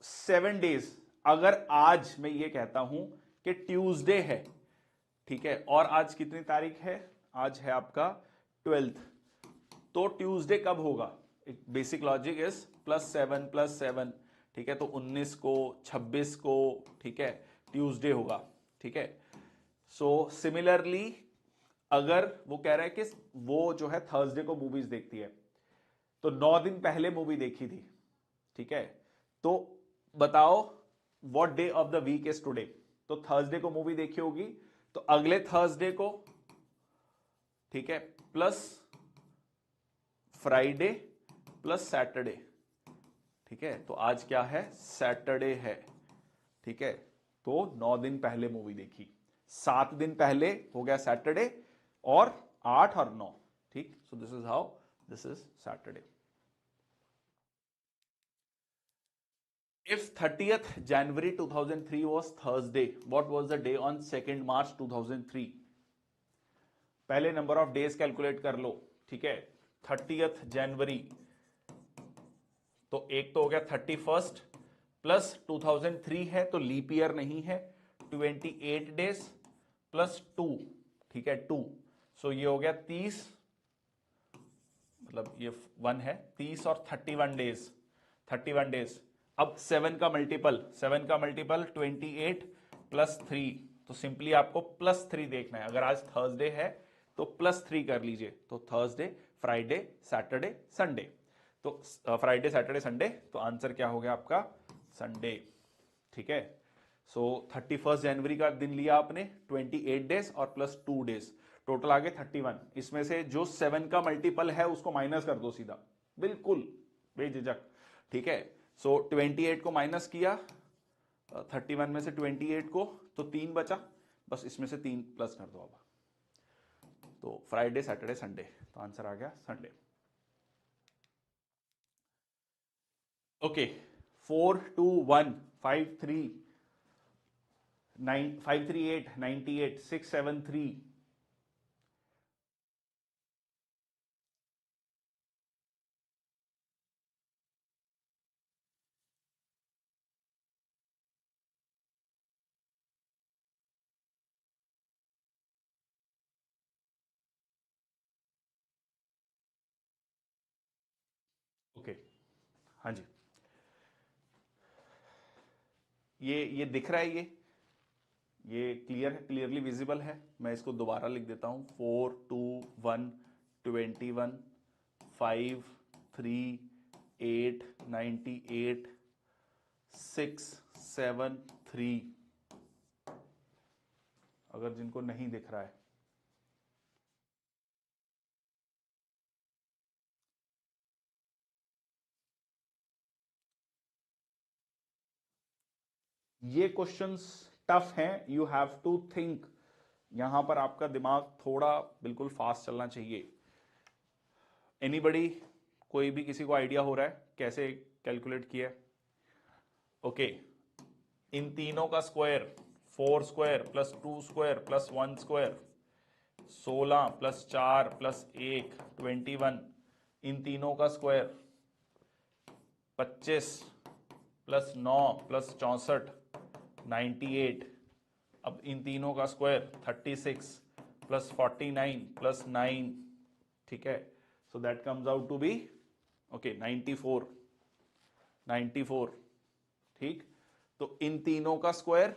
7 डेज, अगर आज मैं ये कहता हूं कि ट्यूसडे है, ठीक है, और आज कितनी तारीख है, आज है आपका 12th, तो ट्यूसडे कब होगा? एक बेसिक लॉजिक इज +7 + 7। ठीक है, तो 19 को, 26 को, ठीक है, ट्यूसडे होगा। ठीक है, सो सिमिलरली अगर वो कह रहा है कि वो जो है थर्सडे को मूवीज देखती है, तो 9 दिन पहले मूवी देखी थी। ठीक है, तो बताओ what day of the week is today? तो थर्सडे को मूवी देखी होगी, तो अगले थर्सडे को, ठीक है, प्लस फ्राइडे प्लस सैटरडे। ठीक है, तो आज क्या है, सैटरडे है। ठीक है, तो 9 दिन पहले मूवी देखी, 7 दिन पहले हो गया सैटरडे, और 8 और 9। ठीक, so this is how this is Saturday. If 30th January 2003 was Thursday, what was the day on 2nd March 2003? पहले नंबर ऑफ डेज कैलकुलेट कर लो। ठीक है, 30th जनवरी, तो एक तो हो गया 31st प्लस 2003 है तो लीप ईयर नहीं है, 28 डेज प्लस 2, ठीक है 2, सो ये हो गया 30, मतलब ये 1 है, 30 और 31 डेज, 31 डेज। अब 7 का मल्टीपल 28 प्लस 3, तो सिंपली आपको +3 देखना है। अगर आज थर्सडे है तो +3 कर लीजिए, तो थर्सडे, फ्राइडे, सैटरडे, संडे, तो फ्राइडे सैटरडे संडे, तो आंसर क्या हो गया आपका, संडे। ठीक है, सो 31 जनवरी का दिन लिया आपने, 28 डेज और प्लस 2 डेज, टोटल आ गए 31। इसमें से जो 7 का मल्टीपल है उसको माइनस कर दो सीधा, बिल्कुल बेझिझक। ठीक है, सो 28 को माइनस किया 31 में से 28 को, तो 3 बचा, बस इसमें से 3 प्लस कर दो अब, तो फ्राइडे सैटरडे संडे, तो आंसर आ गया संडे। ओके, 4 2 1 5 3 9 5 3 8 98 6 7 3। ओके, हाँ जी, ये दिख रहा है, ये क्लियर है, क्लियरली विजिबल है। मैं इसको दोबारा लिख देता हूं, 4 2 1 21 5 3 8 98 6 7 3। अगर जिनको नहीं दिख रहा है, ये क्वेश्चंस टफ हैं, यू हैव टू थिंक, यहां पर आपका दिमाग थोड़ा बिल्कुल फास्ट चलना चाहिए। एनीबडी, कोई भी किसी को आइडिया हो रहा है कैसे कैलकुलेट किया? ओके, इन तीनों का square, 4 square plus 2 square plus 1 square, 16 plus 4 plus 1 21, इन तीनों का स्क्वायर, 25 प्लस 9 प्लस 64 98। अब इन तीनों का स्क्वायर 36 प्लस 49 प्लस 9, ठीक है, so that comes out to be okay 94। ठीक, तो इन तीनों का स्क्वायर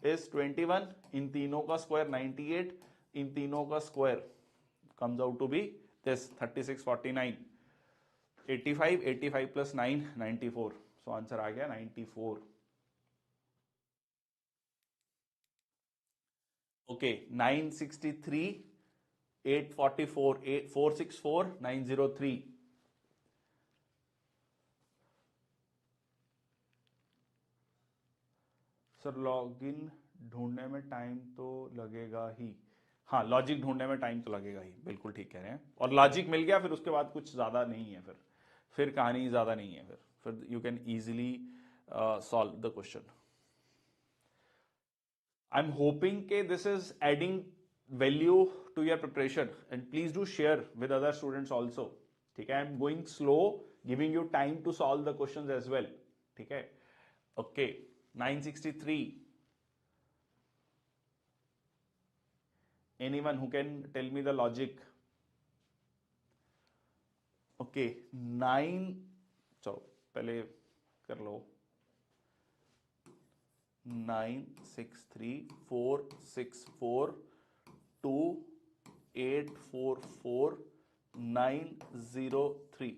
इज 21, इन तीनों का स्क्वायर 98, इन तीनों का square comes out to be this 36 49 85 plus 9 94, so answer आ गया 94। ओके 963 844 464 903। सर लॉगिन ढूंढने में टाइम तो लगेगा ही, हाँ लॉजिक ढूंढने में टाइम तो लगेगा ही, बिल्कुल ठीक कह रहे हैं। और लॉजिक मिल गया फिर उसके बाद कुछ ज्यादा नहीं है, फिर कहानी ज्यादा नहीं है, फिर you can easily solve the question. I am hoping के this is adding value to your preparation and please do share with other students also. ठीक है, I am going slow, giving you time to solve the questions as well. ठीक है, okay 963। anyone who can tell me the logic? okay 9, चलो पहले कर लो 9634642844903।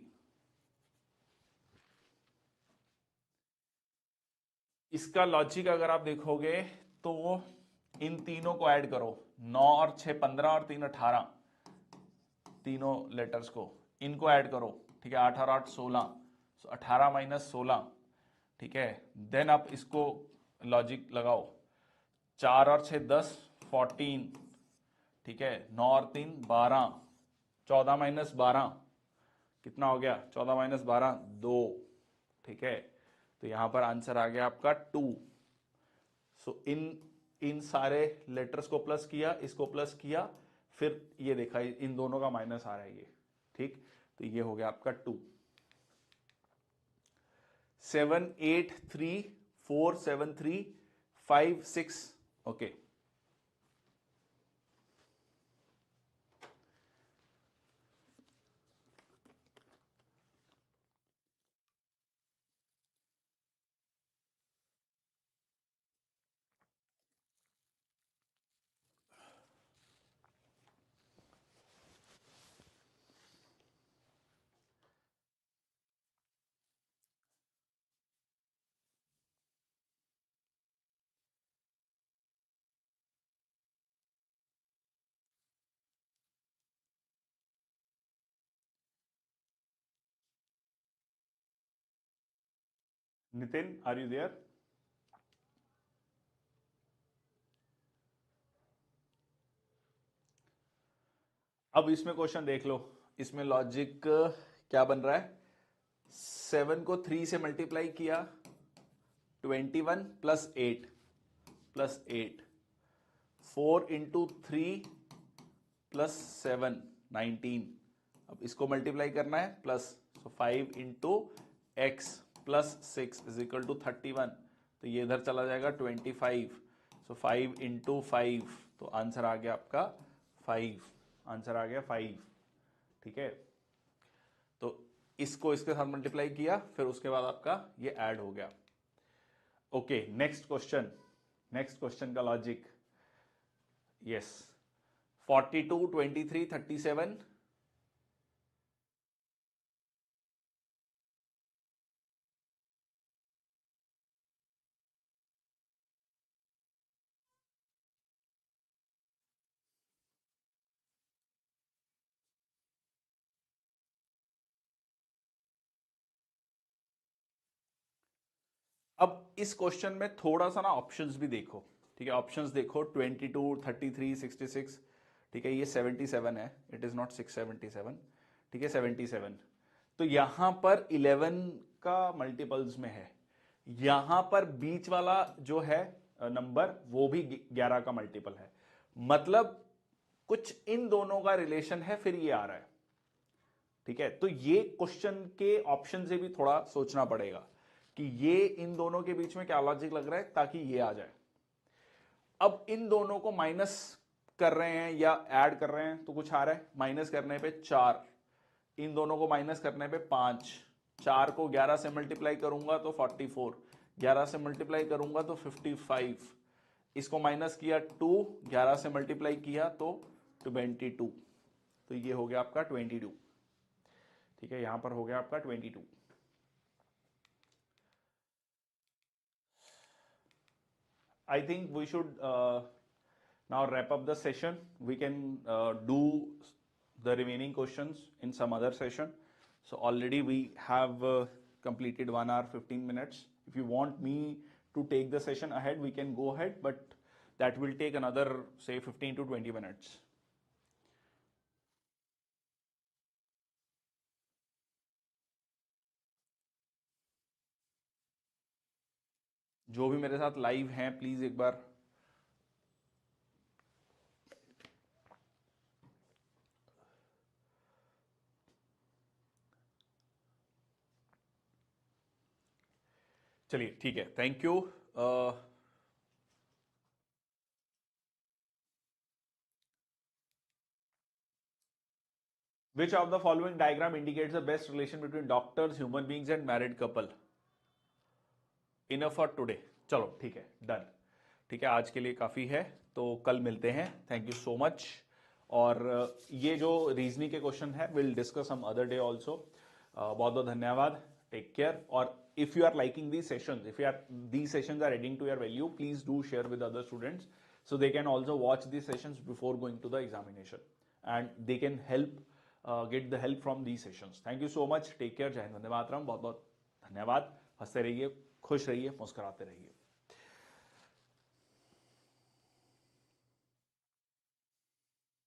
इसका logic अगर आप देखोगे तो इन तीनों को ऐड करो, 9 और 6 15 और 3 18, तीनों लेटर्स को इनको ऐड करो। ठीक है, 8 और 8 16, 18 माइनस 16। ठीक है, देन आप इसको लॉजिक लगाओ, 4 और 6 10 14। ठीक है, 9 और 3 12, 14 माइनस 12 कितना हो गया, 14 माइनस 12 2। ठीक है, तो यहां पर आंसर आ गया आपका 2। सो इन सारे लेटर्स को प्लस किया, इसको प्लस किया, फिर ये देखा इन दोनों का माइनस आ रहा है ये। ठीक, तो ये हो गया आपका 2। 7834735 okay. Nitin, are you there? अब इसमें क्वेश्चन देख लो, इसमें लॉजिक क्या बन रहा है। 7 को 3 से मल्टीप्लाई किया, 21 प्लस 8 प्लस 8, 4 इंटू 3 प्लस 7 19। अब इसको मल्टीप्लाई करना है plus, so 5 into X plus 6 is equal to 31। तो ये इधर चला जाएगा 25, सो 5 इंटू 5, तो आंसर आ गया आपका 5, आंसर आ गया 5। ठीक है, तो इसको इसके साथ मल्टीप्लाई किया, फिर उसके बाद आपका ये ऐड हो गया। Okay, next question, next question का लॉजिक, यस 42 23 37। अब इस क्वेश्चन में थोड़ा सा ना ऑप्शंस भी देखो। ठीक है, ऑप्शंस देखो 22 33 66। ठीक है, ये 77 है, इट इज नॉट 677। ठीक है, 77। तो यहां पर 11 का मल्टीपल्स में है, यहां पर बीच वाला जो है नंबर वो भी 11 का मल्टीपल है, मतलब कुछ इन दोनों का रिलेशन है, फिर ये आ रहा है। ठीक है, तो ये क्वेश्चन के ऑप्शन से भी थोड़ा सोचना पड़ेगा कि ये इन दोनों के बीच में क्या लॉजिक लग रहा है ताकि ये आ जाए। अब इन दोनों को माइनस कर रहे हैं या ऐड कर रहे हैं तो कुछ आ रहा है, माइनस करने पे 4, इन दोनों को माइनस करने पे 5, 4 को 11 से मल्टीप्लाई करूंगा तो 44, 11 से मल्टीप्लाई करूंगा तो 55, इसको माइनस किया 2, 11 से मल्टीप्लाई किया तो 22, तो ये हो गया आपका 22। ठीक है, यहां पर हो गया आपका 22। I think we should now wrap up the session. We can do the remaining questions in some other session. So already we have completed 1 hour 15 minutes. If you want me to take the session ahead, we can go ahead, but that will take another say 15 to 20 minutes. जो भी मेरे साथ live हैं please एक बार चलिए, ठीक है, thank you. Which of the following diagram indicates the best relation between doctors, human beings and married couple? Enough for today. चलो ठीक है, डन। ठीक है, आज के लिए काफ़ी है, तो कल मिलते हैं। Thank you so much. और ये जो रीजनिंग के क्वेश्चन है will discuss some other day also. बहुत बहुत धन्यवाद, टेक केयर। और if you are liking these sessions, if you are these sessions are adding to your value, please do share with other students so they can also watch these sessions before going to the examination and they can help get the help from these sessions. Thank you so much. Take care. जय हिंद, वंदे मातरम। बहुत बहुत धन्यवाद। हंसते रहिए, खुश रहिए, मुस्कुराते रहिए।